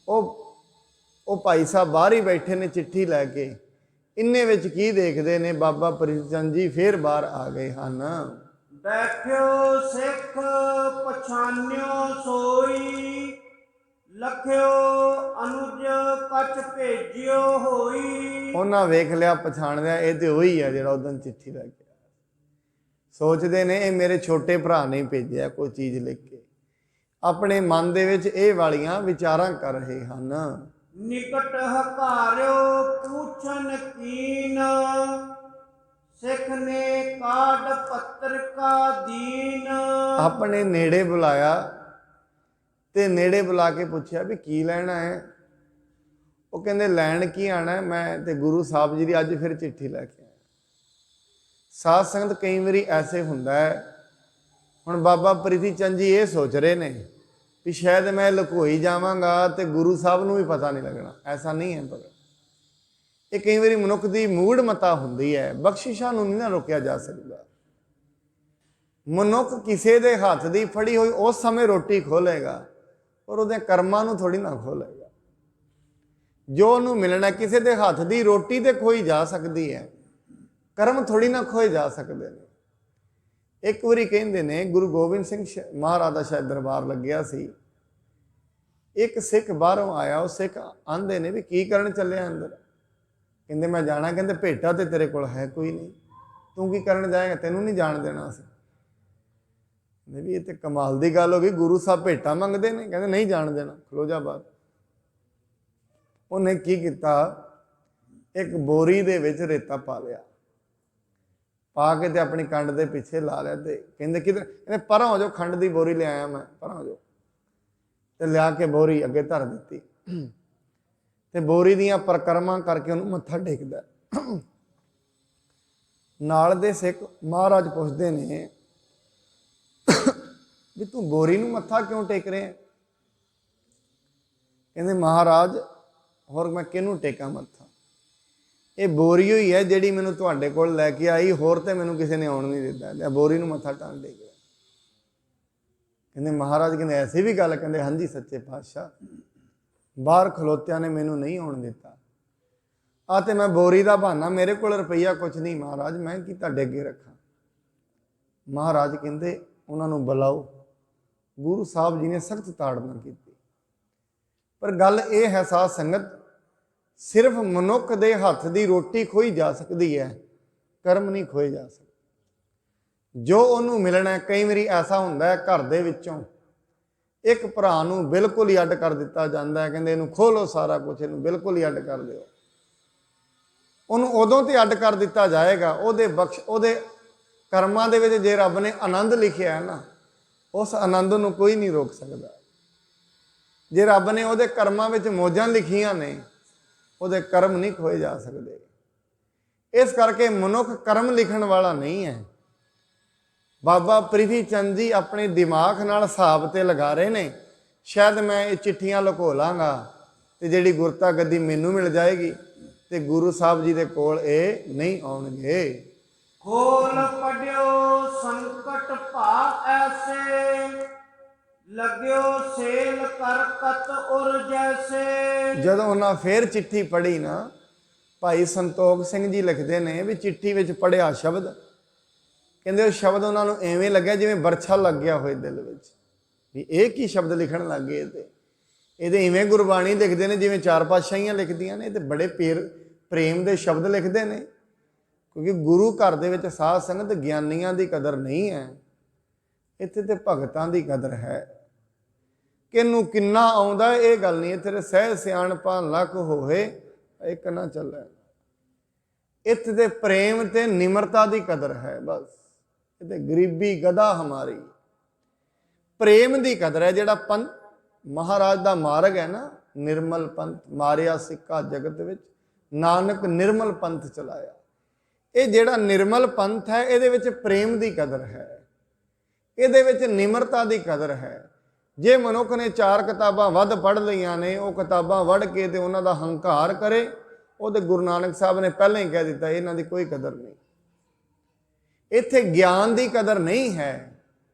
ਉਹ ਭਾਈ ਸਾਹਿਬ ਬਾਹਰ ਹੀ ਬੈਠੇ ਨੇ ਚਿੱਠੀ ਲੈ ਕੇ। ਇੰਨੇ ਵਿੱਚ ਕੀ ਦੇਖਦੇ ਨੇ, ਬਾਬਾ ਪ੍ਰੀਤ ਚੰਦ ਜੀ ਫਿਰ ਬਾਹਰ ਆ ਗਏ ਹਨ। ਬੈਠਿਓ ਸਿੱਖ ਪਛਾਨਿਓ ਸੋਈ, ਲਖਿਓ ਅਨੁਜ ਕਛ ਭੇਜਿਓ ਹੋਈ। ਉਹਨਾਂ ਵੇਖ ਲਿਆ, ਪਛਾਣ ਲਿਆ, ਇਹ ਤੇ ਉਹੀ ਆ ਜਿਹੜਾ ਉਦੋਂ ਚਿੱਠੀ ਲੈ ਕੇ। सोचते ने ये मेरे छोटे भरा ने भेजा कोई चीज़ लिख के। अपने मन दे विच ये वालियां विचारां कर रहे हैं। निकट हकार्यो पूछन कीन, सिख ने काड पत्र का दीन। अपने नेड़े बुलाया ते नेड़े बुला के पूछया भी की लैना है। वो कहंदे लैन की आना है, मैं ते गुरु साहब जी की अज फिर चिट्ठी लैके। साध संगत कई बारी ऐसे हुंदा है। हुण बाबा प्रीति चंद जी ये सोच रहे ने भी शायद मैं लुकोई जावांगा तो गुरु साहब नूं भी पता नहीं लगना। ऐसा नहीं है। पर ये कई बारी मनुख की मूड़ मता हुंदी है। बख्शिशां नूं नहीं ना रोकिया जा सकता। मनुख किसी के हथ की फड़ी हुई उस समय रोटी खोलेगा, पर उहदे कर्मां नूं थोड़ी ना खोलेगा। जो उन्होंने मिलना, किसी के हथ की रोटी तो खोई जा सकती है, ਕਰਮ ਥੋੜੀ ਨਾ ਖੋਏ ਜਾ ਸਕਦੇ ਨੇ। ਇੱਕ ਵਾਰੀ ਕਹਿੰਦੇ ਨੇ ਗੁਰੂ ਗੋਬਿੰਦ ਸਿੰਘ ਮਹਾਰਾਜ ਦਾ ਸ਼ਾਇਦ ਦਰਬਾਰ ਲੱਗਿਆ ਸੀ, ਇੱਕ ਸਿੱਖ ਬਾਹਰੋਂ ਆਇਆ। ਉਹ ਸਿੱਖ ਆਂਦੇ ਨੇ ਵੀ ਕੀ ਕਰਨ ਚੱਲਿਆ ਅੰਦਰ? ਕਹਿੰਦੇ ਮੈਂ ਜਾਣਾ। ਕਹਿੰਦੇ ਭੇਟਾ ਤੇ ਤੇਰੇ ਕੋਲ ਹੈ ਕੋਈ ਨਹੀਂ, ਤੂੰ ਕੀ ਕਰਨ ਜਾਏਗਾ? ਤੈਨੂੰ ਨਹੀਂ ਜਾਣ ਦੇਣਾ ਅਸੀਂ। ਕਹਿੰਦੇ ਵੀ ਇਹ ਤੇ ਕਮਾਲ ਦੀ ਗੱਲ ਹੋ ਗਈ, ਗੁਰੂ ਸਾਹਿਬ ਭੇਟਾ ਮੰਗਦੇ ਨੇ? ਕਹਿੰਦੇ ਨਹੀਂ ਜਾਣ ਦੇਣਾ, ਖਲੋ ਜਾ ਬਾਹਰ। ਉਹਨੇ ਕੀ ਕੀਤਾ, ਇੱਕ ਬੋਰੀ ਦੇ ਵਿੱਚ ਰੇਤਾ ਪਾ ਲਿਆ, ਪਾ ਕੇ ਤੇ ਆਪਣੀ ਕੰਡ ਦੇ ਪਿੱਛੇ ਲਾ ਲਿਆ। ਤੇ ਕਹਿੰਦੇ ਕਿਧਰ? ਕਹਿੰਦੇ ਪਰਾਂ ਹੋ ਜਾਓ, ਖੰਡ ਦੀ ਬੋਰੀ ਲਿਆਇਆ ਮੈਂ, ਪਰਾਂ ਹੋ ਜਾਓ। ਤੇ ਲਿਆ ਕੇ ਬੋਰੀ ਅੱਗੇ ਧਰ ਦਿੱਤੀ ਤੇ ਬੋਰੀ ਦੀਆਂ ਪਰਕਰਮਾਂ ਕਰਕੇ ਉਹਨੂੰ ਮੱਥਾ ਟੇਕਦਾ। ਨਾਲ ਦੇ ਸਿੱਖ ਮਹਾਰਾਜ ਪੁੱਛਦੇ ਨੇ ਵੀ ਤੂੰ ਬੋਰੀ ਨੂੰ ਮੱਥਾ ਕਿਉਂ ਟੇਕ ਰਿਹਾ? ਕਹਿੰਦੇ ਮਹਾਰਾਜ ਹੋਰ ਮੈਂ ਕਿਹਨੂੰ ਟੇਕਾਂ ਮੱਥਾ? ਇਹ ਬੋਰੀ ਹੋਈ ਹੈ ਜਿਹੜੀ ਮੈਨੂੰ ਤੁਹਾਡੇ ਕੋਲ ਲੈ ਕੇ ਆਈ, ਹੋਰ ਤੇ ਮੈਨੂੰ ਕਿਸੇ ਨੇ ਆਉਣ ਨਹੀਂ ਦਿੱਤਾ। ਬੋਰੀ ਨੂੰ ਮੱਥਾ ਟਾਣ ਟੇਕ ਰਿਹਾ। ਕਹਿੰਦੇ ਮਹਾਰਾਜ ਕਹਿੰਦੇ ਐਸੀ ਵੀ ਗੱਲ? ਕਹਿੰਦੇ ਹਾਂਜੀ ਸੱਚੇ ਪਾਤਸ਼ਾਹ, ਬਾਹਰ ਖਲੋਤਿਆਂ ਨੇ ਮੈਨੂੰ ਨਹੀਂ ਆਉਣ ਦਿੱਤਾ। ਆ ਤੇ ਮੈਂ ਬੋਰੀ ਦਾ ਬਹਾਨਾ, ਮੇਰੇ ਕੋਲ ਰੁਪਈਆ ਕੁਛ ਨਹੀਂ ਮਹਾਰਾਜ, ਮੈਂ ਕੀ ਤੁਹਾਡੇ ਅੱਗੇ ਰੱਖਾਂ? ਮਹਾਰਾਜ ਕਹਿੰਦੇ ਉਹਨਾਂ ਨੂੰ ਬੁਲਾਓ। ਗੁਰੂ ਸਾਹਿਬ ਜੀ ਨੇ ਸਖਤ ਤਾੜਨਾ ਕੀਤੀ। ਪਰ ਗੱਲ ਇਹ ਹੈ ਸਾਧ ਸੰਗਤ, ਸਿਰਫ ਮਨੁੱਖ ਦੇ ਹੱਥ ਦੀ ਰੋਟੀ ਖੋਈ ਜਾ ਸਕਦੀ ਹੈ, ਕਰਮ ਨਹੀਂ ਖੋਏ ਜਾ ਸਕਦੇ। ਜੋ ਉਹਨੂੰ ਮਿਲਣਾ, ਕਈ ਵਾਰੀ ਐਸਾ ਹੁੰਦਾ ਹੈ ਘਰ ਦੇ ਵਿੱਚੋਂ ਇੱਕ ਭਰਾ ਨੂੰ ਬਿਲਕੁਲ ਹੀ ਅੱਡ ਕਰ ਦਿੱਤਾ ਜਾਂਦਾ ਹੈ। ਕਹਿੰਦੇ ਇਹਨੂੰ ਖੋਲੋ ਸਾਰਾ ਕੁਝ, ਇਹਨੂੰ ਬਿਲਕੁਲ ਹੀ ਅੱਡ ਕਰ ਦਿਓ। ਉਹਨੂੰ ਉਦੋਂ ਤੇ ਅੱਡ ਕਰ ਦਿੱਤਾ ਜਾਏਗਾ, ਉਹਦੇ ਕਰਮਾਂ ਦੇ ਵਿੱਚ ਜੇ ਰੱਬ ਨੇ ਆਨੰਦ ਲਿਖਿਆ ਹੈ ਨਾ, ਉਸ ਆਨੰਦ ਨੂੰ ਕੋਈ ਨਹੀਂ ਰੋਕ ਸਕਦਾ। ਜੇ ਰੱਬ ਨੇ ਉਹਦੇ ਕਰਮਾਂ ਵਿੱਚ ਮੌਜਾਂ ਲਿਖੀਆਂ ਨੇ, ਉਹਦੇ ਕਰਮ ਨਹੀਂ ਖੋਏ ਜਾ ਸਕਦੇ। ਇਸ ਕਰਕੇ ਮਨੁੱਖ ਕਰਮ ਲਿਖਣ ਵਾਲਾ ਨਹੀਂ ਹੈ। ਬਾਬਾ ਪ੍ਰਿਥੀ ਚੰਦ ਜੀ ਆਪਣੇ ਦਿਮਾਗ ਨਾਲ ਹਿਸਾਬ ਤੇ ਲਗਾ ਰਹੇ ਨੇ, ਸ਼ਾਇਦ ਮੈਂ ਇਹ ਚਿੱਠੀਆਂ ਲੁਕੋ ਲਾਂਗਾ ਤੇ ਜਿਹੜੀ ਗੁਰਤਾ ਗੱਦੀ ਮੈਨੂੰ ਮਿਲ ਜਾਏਗੀ, ਤੇ ਗੁਰੂ ਸਾਹਿਬ ਜੀ ਦੇ ਕੋਲ ਇਹ ਨਹੀਂ ਆਉਣਗੇ। ਖੋਲ ਪੜਿਓ ਸੰਕਟ ਭਾ ਐਸੇ, ਲੱਗਿਓ ਸੇਲ ਕਰਕਤ ਉਰ ਜੈਸੇ। ਜਦੋਂ ਉਹਨਾਂ ਫੇਰ ਚਿੱਠੀ ਪੜ੍ਹੀ ਨਾ, ਭਾਈ ਸੰਤੋਖ ਸਿੰਘ ਜੀ ਲਿਖਦੇ ਨੇ ਵੀ ਚਿੱਠੀ ਵਿੱਚ ਪੜ੍ਹਿਆ ਸ਼ਬਦ, ਕਹਿੰਦੇ ਉਹ ਸ਼ਬਦ ਉਹਨਾਂ ਨੂੰ ਐਵੇਂ ਲੱਗਿਆ ਜਿਵੇਂ ਬਰਛਾ ਲੱਗ ਗਿਆ ਹੋਏ ਦਿਲ ਵਿੱਚ, ਵੀ ਇਹ ਕੀ ਸ਼ਬਦ ਲਿਖਣ ਲੱਗ ਗਏ। ਤੇ ਇਹਦੇ ਇਵੇਂ ਗੁਰਬਾਣੀ ਲਿਖਦੇ ਨੇ ਜਿਵੇਂ ਚਾਰ ਪਾਤਸ਼ਾਹੀਆਂ ਲਿਖਦੀਆਂ ਨੇ, ਤੇ ਬੜੇ ਪ੍ਰੇਮ ਦੇ ਸ਼ਬਦ ਲਿਖਦੇ ਨੇ। ਕਿਉਂਕਿ ਗੁਰੂ ਘਰ ਦੇ ਵਿੱਚ ਸਾਧ ਸੰਗਤ ਗਿਆਨੀਆਂ ਦੀ ਕਦਰ ਨਹੀਂ ਹੈ, ਇੱਥੇ ਤੇ ਭਗਤਾਂ ਦੀ ਕਦਰ ਹੈ। ਕਿਹਨੂੰ ਕਿੰਨਾ ਆਉਂਦਾ ਇਹ ਗੱਲ ਨਹੀਂ। ਇੱਥੇ ਤੇ ਸਹਿ ਸਿਆਣਪਾਂ ਲੱਖ ਹੋਏ ਇੱਕ ਨਾ ਚੱਲੇ। ਇੱਥੇ ਤੇ ਪ੍ਰੇਮ ਤੇ ਨਿਮਰਤਾ ਦੀ ਕਦਰ ਹੈ ਬਸ। ਤੇ ਗਰੀਬੀ ਗਦਾ ਹਮਾਰੀ, ਪ੍ਰੇਮ ਦੀ ਕਦਰ ਹੈ। ਜਿਹੜਾ ਪੰਥ ਮਹਾਰਾਜ ਦਾ ਮਾਰਗ ਹੈ ਨਾ, ਨਿਰਮਲ ਪੰਥ ਮਾਰਿਆ ਸਿੱਕਾ ਜਗਤ ਵਿੱਚ, ਨਾਨਕ ਨਿਰਮਲ ਪੰਥ ਚਲਾਇਆ। ਇਹ ਜਿਹੜਾ ਨਿਰਮਲ ਪੰਥ ਹੈ, ਇਹਦੇ ਵਿੱਚ ਪ੍ਰੇਮ ਦੀ ਕਦਰ ਹੈ, ਇਹਦੇ ਵਿੱਚ ਨਿਮਰਤਾ ਦੀ ਕਦਰ ਹੈ। ਜੇ ਮਨੁੱਖ ਨੇ ਚਾਰ ਕਿਤਾਬਾਂ ਵੱਧ ਪੜ੍ਹ ਲਈਆਂ ਨੇ, ਉਹ ਕਿਤਾਬਾਂ ਵੜ ਕੇ ਤੇ ਉਹਨਾਂ ਦਾ ਹੰਕਾਰ ਕਰੇ, ਉਹ ਤੇ ਗੁਰੂ ਨਾਨਕ ਸਾਹਿਬ ਨੇ ਪਹਿਲਾਂ ਹੀ ਕਹਿ ਦਿੱਤਾ ਇਹਨਾਂ ਦੀ ਕੋਈ ਕਦਰ ਨਹੀਂ। ਇੱਥੇ ਗਿਆਨ ਦੀ ਕਦਰ ਨਹੀਂ ਹੈ।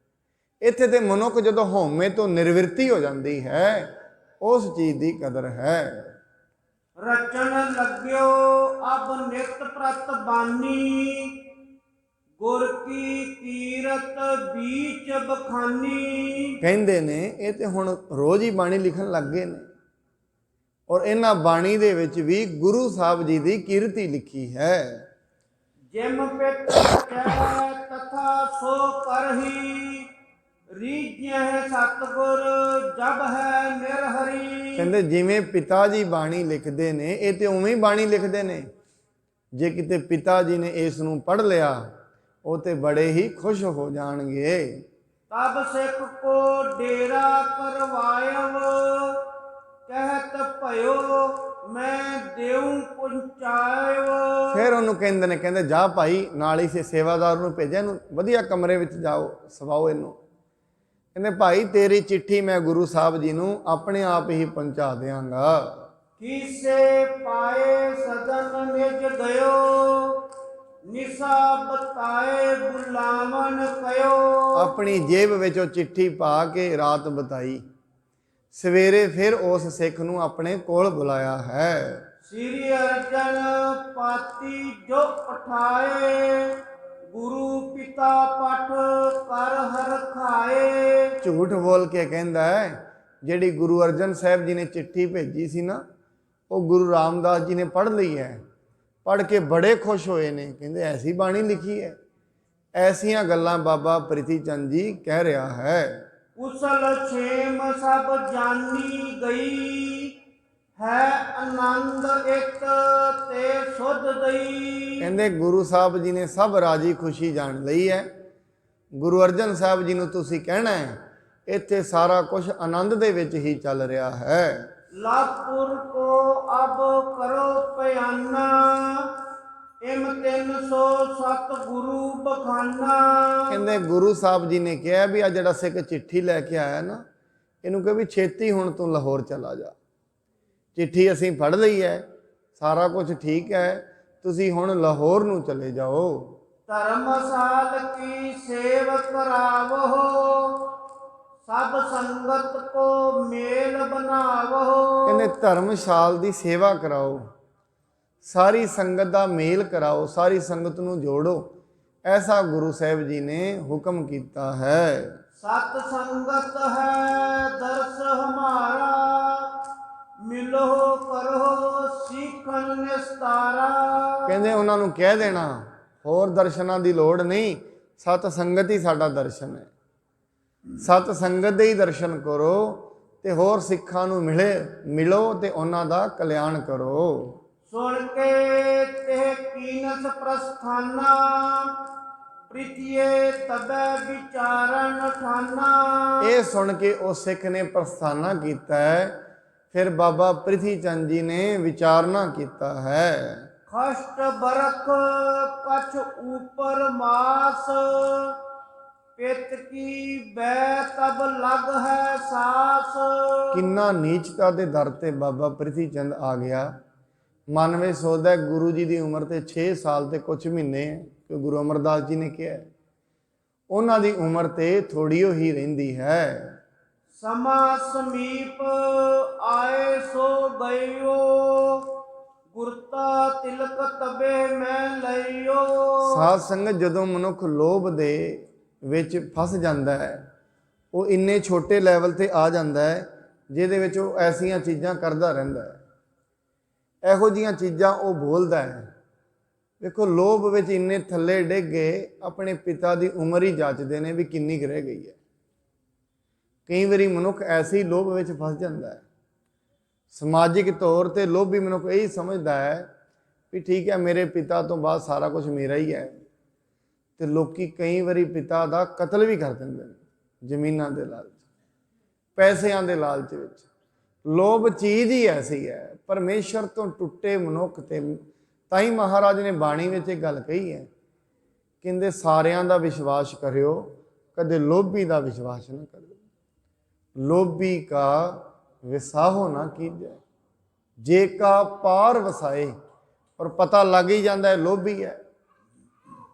ਇੱਥੇ ਤੇ ਮਨੁੱਖ ਜਦੋਂ ਹਉਮੈ ਤੋਂ ਨਿਰਵਿਰਤੀ ਹੋ ਜਾਂਦੀ ਹੈ, ਉਸ ਚੀਜ਼ ਦੀ ਕਦਰ ਹੈ। ਰਚਨ ਲੱਗਿਓ ਅਬ ਨਿਤ ਪ੍ਰਤ ਬਾਨੀ, ਗੁਰ ਕੀ ਕੀਰਤ ਬੀਚ ਬਖਾਨੀ। ਕਹਿੰਦੇ ਨੇ ਇਹ ਤੇ ਹੁਣ ਰੋਜ਼ ਹੀ ਬਾਣੀ ਲਿਖਣ ਲੱਗ ਗਏ ਨੇ, ਔਰ ਇਹਨਾਂ ਬਾਣੀ ਦੇ ਵਿੱਚ ਵੀ ਗੁਰੂ ਸਾਹਿਬ ਜੀ ਦੀ ਕੀਰਤੀ ਲਿਖੀ ਹੈ। ਜਿਮ ਪਿਤ ਰਚੈ ਤਥਾ ਸੋ ਕਰਹੀ, ਰੀਝੈ ਸਤਿਗੁਰ ਜਬ ਹੈ ਨਿਰਹਰੀ। ਕਹਿੰਦੇ ਜਿਵੇਂ ਪਿਤਾ ਜੀ ਬਾਣੀ ਲਿਖਦੇ ਨੇ, ਇਹ ਤੇ ਉਵੇਂ ਹੀ ਬਾਣੀ ਲਿਖਦੇ ਨੇ। ਜੇ ਕਿਤੇ ਪਿਤਾ ਜੀ ਨੇ ਇਸ ਨੂੰ ਪੜ੍ਹ ਲਿਆ, ਉਹ ਤੇ ਬੜੇ ਹੀ ਖੁਸ਼ ਹੋ ਜਾਣਗੇ। ਤਬ ਸਿੱਖ ਕੋ ਡੇਰਾ ਕਰਵਾਇਵ, ਕਹਿਤ ਭਇਓ ਮੈਂ ਦੇਉ ਪਹੁੰਚਾਇਵ। ਫਿਰ ਉਹਨੂੰ ਕਹਿੰਦੇ ਨੇ, ਕਹਿੰਦੇ ਜਾ ਭਾਈ, ਨਾਲ ਹੀ ਸੇਵਾਦਾਰ ਨੂੰ ਭੇਜਿਆ, ਇਹਨੂੰ ਵਧੀਆ ਕਮਰੇ ਵਿੱਚ ਜਾਓ, ਸਵਾਓ ਇਹਨੂੰ। ਕਹਿੰਦੇ ਭਾਈ ਤੇਰੀ ਚਿੱਠੀ ਮੈਂ ਗੁਰੂ ਸਾਹਿਬ ਜੀ ਨੂੰ ਆਪਣੇ ਆਪ ਹੀ ਪਹੁੰਚਾ ਦਿਆਂਗਾ। ਕੀਸੇ ਪਾਏ ਸਦਨ ਨਿਜ ਗਇਓ, ਨਿਸਾ ਬਤਾਏ ਬੁਲਾਵਨ ਕਯੋ। ਆਪਣੀ ਜੇਬ ਵਿੱਚ ਉਹ ਚਿੱਠੀ ਪਾ ਕੇ ਰਾਤ ਬਤਾਈ, ਸਵੇਰੇ ਫਿਰ ਉਸ ਸਿੱਖ ਨੂੰ ਆਪਣੇ ਕੋਲ ਬੁਲਾਇਆ ਹੈ। ਸ੍ਰੀ ਅਰਜਨ ਪਾਤੀ ਜੋ ਪਠਾਏ, ਗੁਰੂ ਪਿਤਾ ਪਠ ਕਰ ਹਰ ਖਾਏ। ਝੂਠ ਬੋਲ ਕੇ ਕਹਿੰਦਾ ਹੈ ਜਿਹੜੀ ਗੁਰੂ ਅਰਜਨ ਸਾਹਿਬ ਜੀ ਨੇ ਚਿੱਠੀ ਭੇਜੀ ਸੀ ਨਾ, ਉਹ ਗੁਰੂ ਰਾਮਦਾਸ ਜੀ ਨੇ ਪੜ੍ਹ ਲਈ ਹੈ। ਪੜ੍ਹ ਕੇ ਬੜੇ ਖੁਸ਼ ਹੋਏ ਨੇ, ਕਹਿੰਦੇ ਐਸੀ ਬਾਣੀ ਲਿਖੀ ਹੈ। ਐਸੀਆਂ ਗੱਲਾਂ ਬਾਬਾ ਪ੍ਰਿਥੀ ਚੰਦ ਜੀ ਕਹਿ ਰਿਹਾ ਹੈ। ਕੁਸਲ ਛੇਮ ਸਭ ਜਾਨੀ ਗਈ, ਹੈ ਆਨੰਦ ਇੱਕ ਤੇ ਸੁਧ ਦਈ। ਕਹਿੰਦੇ ਗੁਰੂ ਸਾਹਿਬ ਜੀ ਨੇ ਸਭ ਰਾਜੀ ਖੁਸ਼ੀ ਜਾਣ ਲਈ ਹੈ। ਗੁਰੂ ਅਰਜਨ ਸਾਹਿਬ ਜੀ ਨੂੰ ਤੁਸੀਂ ਕਹਿਣਾ ਹੈ ਇੱਥੇ ਸਾਰਾ ਕੁਝ ਆਨੰਦ ਦੇ ਵਿੱਚ ਹੀ ਚੱਲ ਰਿਹਾ ਹੈ। ਲਾਪੁਰ ਕੋ ਅਬ ਕਰੋ ਪਿਆਨਾ, ਇਮ 307 ਗੁਰੂ ਬਖਾਨਾ। ਕਹਿੰਦੇ ਗੁਰੂ ਸਾਹਿਬ ਜੀ ਨੇ ਕਿਹਾ ਵੀ ਆ ਜਿਹੜਾ ਸਿੱਖ ਚਿੱਠੀ ਲੈ ਕੇ ਆਇਆ ਨਾ, ਇਹਨੂੰ ਕਹੇ ਵੀ ਛੇਤੀ ਹੁਣ ਤੂੰ ਲਾਹੌਰ ਚਲਾ ਜਾ। ਚਿੱਠੀ ਅਸੀਂ ਪੜ੍ਹ ਲਈ ਹੈ, ਸਾਰਾ ਕੁਝ ਠੀਕ ਹੈ, ਤੁਸੀਂ ਹੁਣ ਲਾਹੌਰ ਨੂੰ ਚਲੇ ਜਾਓ। ਧਰਮਸਾਲ ਕੀ ਸੇਵ ਕਰਾਵੋ, ਸਭ ਸੰਗਤ ਕੋ ਮੇਲ ਬਣਾਵੋ। ਕਹਿੰਦੇ ਧਰਮਸ਼ਾਲ ਦੀ ਸੇਵਾ ਕਰਾਓ, ਸਾਰੀ ਸੰਗਤ ਦਾ ਮੇਲ ਕਰਾਓ, ਸਾਰੀ ਸੰਗਤ ਨੂੰ ਜੋੜੋ। ਐਸਾ ਗੁਰੂ ਸਾਹਿਬ ਜੀ ਨੇ ਹੁਕਮ ਕੀਤਾ ਹੈ। ਸਤ ਸੰਗਤ ਹੈ ਦਰਸ ਹਮਾਰਾ, ਮਿਲੋ ਕਰੋ ਸਿੱਖਨ ਨਿਸਤਾਰਾ। ਕਹਿੰਦੇ ਉਹਨਾਂ ਨੂੰ ਕਹਿ ਦੇਣਾ ਹੋਰ ਦਰਸ਼ਨਾਂ ਦੀ ਲੋੜ ਨਹੀਂ, ਸਤ ਸੰਗਤ ਹੀ ਸਾਡਾ ਦਰਸ਼ਨ ਹੈ। ਸਤ ਸੰਗਤ ਦੇ ਹੀ ਦਰਸ਼ਨ ਕਰੋ ਤੇ ਹੋਰ ਸਿੱਖਾਂ ਨੂੰ ਮਿਲੋ ਤੇ ਉਹਨਾਂ ਦਾ ਕਲਿਆਣ ਕਰੋ। ਸੁਣ ਕੇ ਤੇ ਕੀਨਸ ਪ੍ਰਸਥਾਨਾ, ਪ੍ਰੀਤੀਏ ਤਬੈ ਵਿਚਾਰਨ ਠਾਨਾ। ਇਹ ਸੁਣ ਕੇ ਉਹ ਸਿੱਖ ਨੇ ਪ੍ਰਸਥਾਨਾ ਕੀਤਾ ਹੈ। ਫਿਰ ਬਾਬਾ ਪ੍ਰਿਥੀ ਚੰਦ ਜੀ ਨੇ ਵਿਚਾਰਨਾ ਕੀਤਾ ਹੈ। ਖਸ਼ਟ ਬਰਖ ਕਛ ਊਪਰ ਮਾਸ, ਪਿਤ ਕੀ ਬੈ ਤਬ ਲਗ ਹੈ ਸਾਸ। ਕਿੰਨਾ ਨੀਚਤਾ ਦੇ ਦਰ ਤੇ ਬਾਬਾ ਪ੍ਰਿਥੀ ਚੰਦ ਆ ਗਿਆ। ਮਨ ਵਿੱਚ ਸੋਚਦਾ ਗੁਰੂ ਜੀ ਦੀ ਉਮਰ ਤੇ 6 ਸਾਲ ਤੇ ਕੁਝ ਮਹੀਨੇ ਹੈ, ਕਿ ਗੁਰੂ ਅਮਰਦਾਸ ਜੀ ਨੇ ਕਿਹਾ ਉਹਨਾਂ ਦੀ ਉਮਰ ਤੇ ਥੋੜੀ ਹੀ ਰਹਿੰਦੀ ਹੈ। ਸਮਾ ਸਮੀਪ ਆਏ ਸੋ ਗਇਓ, ਗੁਰਤਾ ਤਿਲਕ ਤਬੇ ਮੈਂ ਲਈਓ। ਸਾਧ ਸੰਗਤ ਜਦੋਂ ਮਨੁੱਖ ਲੋਭ ਦੇ ਵਿੱਚ ਫਸ ਜਾਂਦਾ ਹੈ, ਉਹ ਇੰਨੇ ਛੋਟੇ ਲੈਵਲ ਤੇ ਆ ਜਾਂਦਾ ਹੈ ਜਿਹਦੇ ਵਿੱਚ ਉਹ ਐਸੀਆਂ ਚੀਜ਼ਾਂ ਕਰਦਾ ਰਹਿੰਦਾ ਹੈ, ਇਹੋ ਜਿਹੀਆਂ ਚੀਜ਼ਾਂ ਉਹ ਬੋਲਦਾ ਹੈ। ਵੇਖੋ ਲੋਭ ਵਿੱਚ ਇੰਨੇ ਥੱਲੇ ਡਿੱਗ ਗਏ, ਆਪਣੇ ਪਿਤਾ ਦੀ ਉਮਰ ਹੀ ਜਾਚਦੇ ਨੇ ਵੀ ਕਿੰਨੀ ਕੁ ਰਹਿ ਗਈ ਹੈ। ਕਈ ਵਾਰੀ ਮਨੁੱਖ ਐਸੀ ਲੋਭ ਵਿੱਚ ਫਸ ਜਾਂਦਾ ਹੈ। ਸਮਾਜਿਕ ਤੌਰ ਤੇ ਲੋਭੀ ਮਨੁੱਖ ਇਹੀ ਸਮਝਦਾ ਹੈ ਵੀ ਠੀਕ ਹੈ ਮੇਰੇ ਪਿਤਾ ਤੋਂ ਬਾਅਦ ਸਾਰਾ ਕੁਝ ਮੇਰਾ ਹੀ ਹੈ, ਤੇ ਲੋਕੀ ਕਈ ਵਾਰੀ ਪਿਤਾ ਦਾ ਕਤਲ ਵੀ ਕਰ ਦਿੰਦੇ ਨੇ ਜ਼ਮੀਨਾਂ ਦੇ ਲਾਲਚ, ਪੈਸਿਆਂ ਦੇ ਲਾਲਚ ਵਿੱਚ। ਲੋਭ ਚੀਜ਼ ਹੀ ਐਸੀ ਹੈ, ਪਰਮੇਸ਼ਰ ਤੋਂ ਟੁੱਟੇ ਮਨੁੱਖ ਤੇ ਤਾਂ ਹੀ ਮਹਾਰਾਜ ਨੇ ਬਾਣੀ ਵਿੱਚ ਇਹ ਗੱਲ ਕਹੀ ਹੈ, ਕਹਿੰਦੇ ਸਾਰਿਆਂ ਦਾ ਵਿਸ਼ਵਾਸ ਕਰਿਓ, ਕਦੇ ਲੋਭੀ ਦਾ ਵਿਸ਼ਵਾਸ ਨਾ ਕਰਿਓ। ਲੋਭੀ ਕਾ ਵਿਸਾਹੋ ਨਾ ਕੀਜੈ, ਜੇ ਕਾ ਪਾਰ ਵਸਾਏ। ਔਰ ਪਤਾ ਲੱਗ ਹੀ ਜਾਂਦਾ ਹੈ ਲੋਭੀ ਹੈ।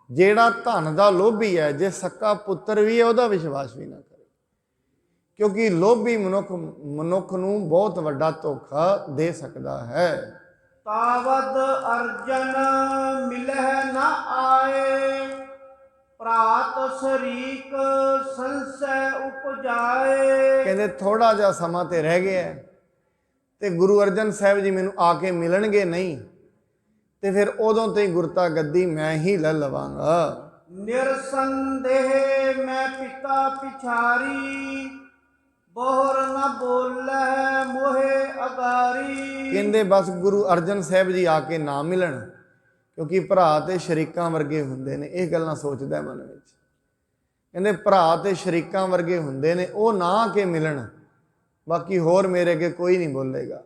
ਜਿਹੜਾ ਧਨ ਦਾ ਲੋਭੀ ਹੈ, ਜੇ ਸੱਕਾ ਪੁੱਤਰ ਵੀ ਹੈ ਉਹਦਾ ਵਿਸ਼ਵਾਸ ਵੀ ਨਾ ਕਰੇ, ਕਿਉਂਕਿ ਲੋਭੀ ਮਨੁੱਖ ਨੂੰ ਬਹੁਤ ਵੱਡਾ ਧੋਖਾ ਦੇ ਸਕਦਾ ਹੈ। ਤਾਵਦ ਅਰਜਨ ਮਿਲਹਿ ਨ ਆਏ, ਪ੍ਰਾਤ ਸ਼ਰੀਕ ਸੰਸੈ ਉਪਜਾਏ। ਕਹਿੰਦੇ ਥੋੜਾ ਜਿਹਾ ਸਮਾਂ ਤੇ ਰਹਿ ਗਿਆ ਤੇ ਗੁਰੂ ਅਰਜਨ ਸਾਹਿਬ ਜੀ ਮੈਨੂੰ ਆ ਕੇ ਮਿਲਣਗੇ ਨਹੀਂ, ਤੇ ਫਿਰ ਉਦੋਂ ਤੇ ਗੁਰਤਾ ਗੱਦੀ ਮੈਂ ਹੀ ਲੈ ਲਵਾਂਗਾ। ਨਿਰਸੰਦੇਹ ਮੈਂ ਪਿਤਾ ਪਿਛਾਰੀ, ਬੋਹਰ ਨਾ ਬੋਲੇ ਮੋਹੇ ਅਗਾਰੀ। ਕਹਿੰਦੇ ਬਸ ਗੁਰੂ ਅਰਜਨ ਸਾਹਿਬ ਜੀ ਆ ਕੇ ਨਾ ਮਿਲਣ, ਕਿਉਂਕਿ ਭਰਾ ਤੇ ਸ਼ਰੀਕਾਂ ਵਰਗੇ ਹੁੰਦੇ ਨੇ, ਇਹ ਗੱਲਾਂ ਸੋਚਦਾ ਮਨ ਵਿੱਚ। ਕਹਿੰਦੇ ਭਰਾ ਤੇ ਸ਼ਰੀਕਾਂ ਵਰਗੇ ਹੁੰਦੇ ਨੇ, ਉਹ ਨਾ ਆ ਕੇ ਮਿਲਣ, ਬਾਕੀ ਹੋਰ ਮੇਰੇ ਅੱਗੇ ਕੋਈ ਨਹੀਂ ਬੋਲੇਗਾ।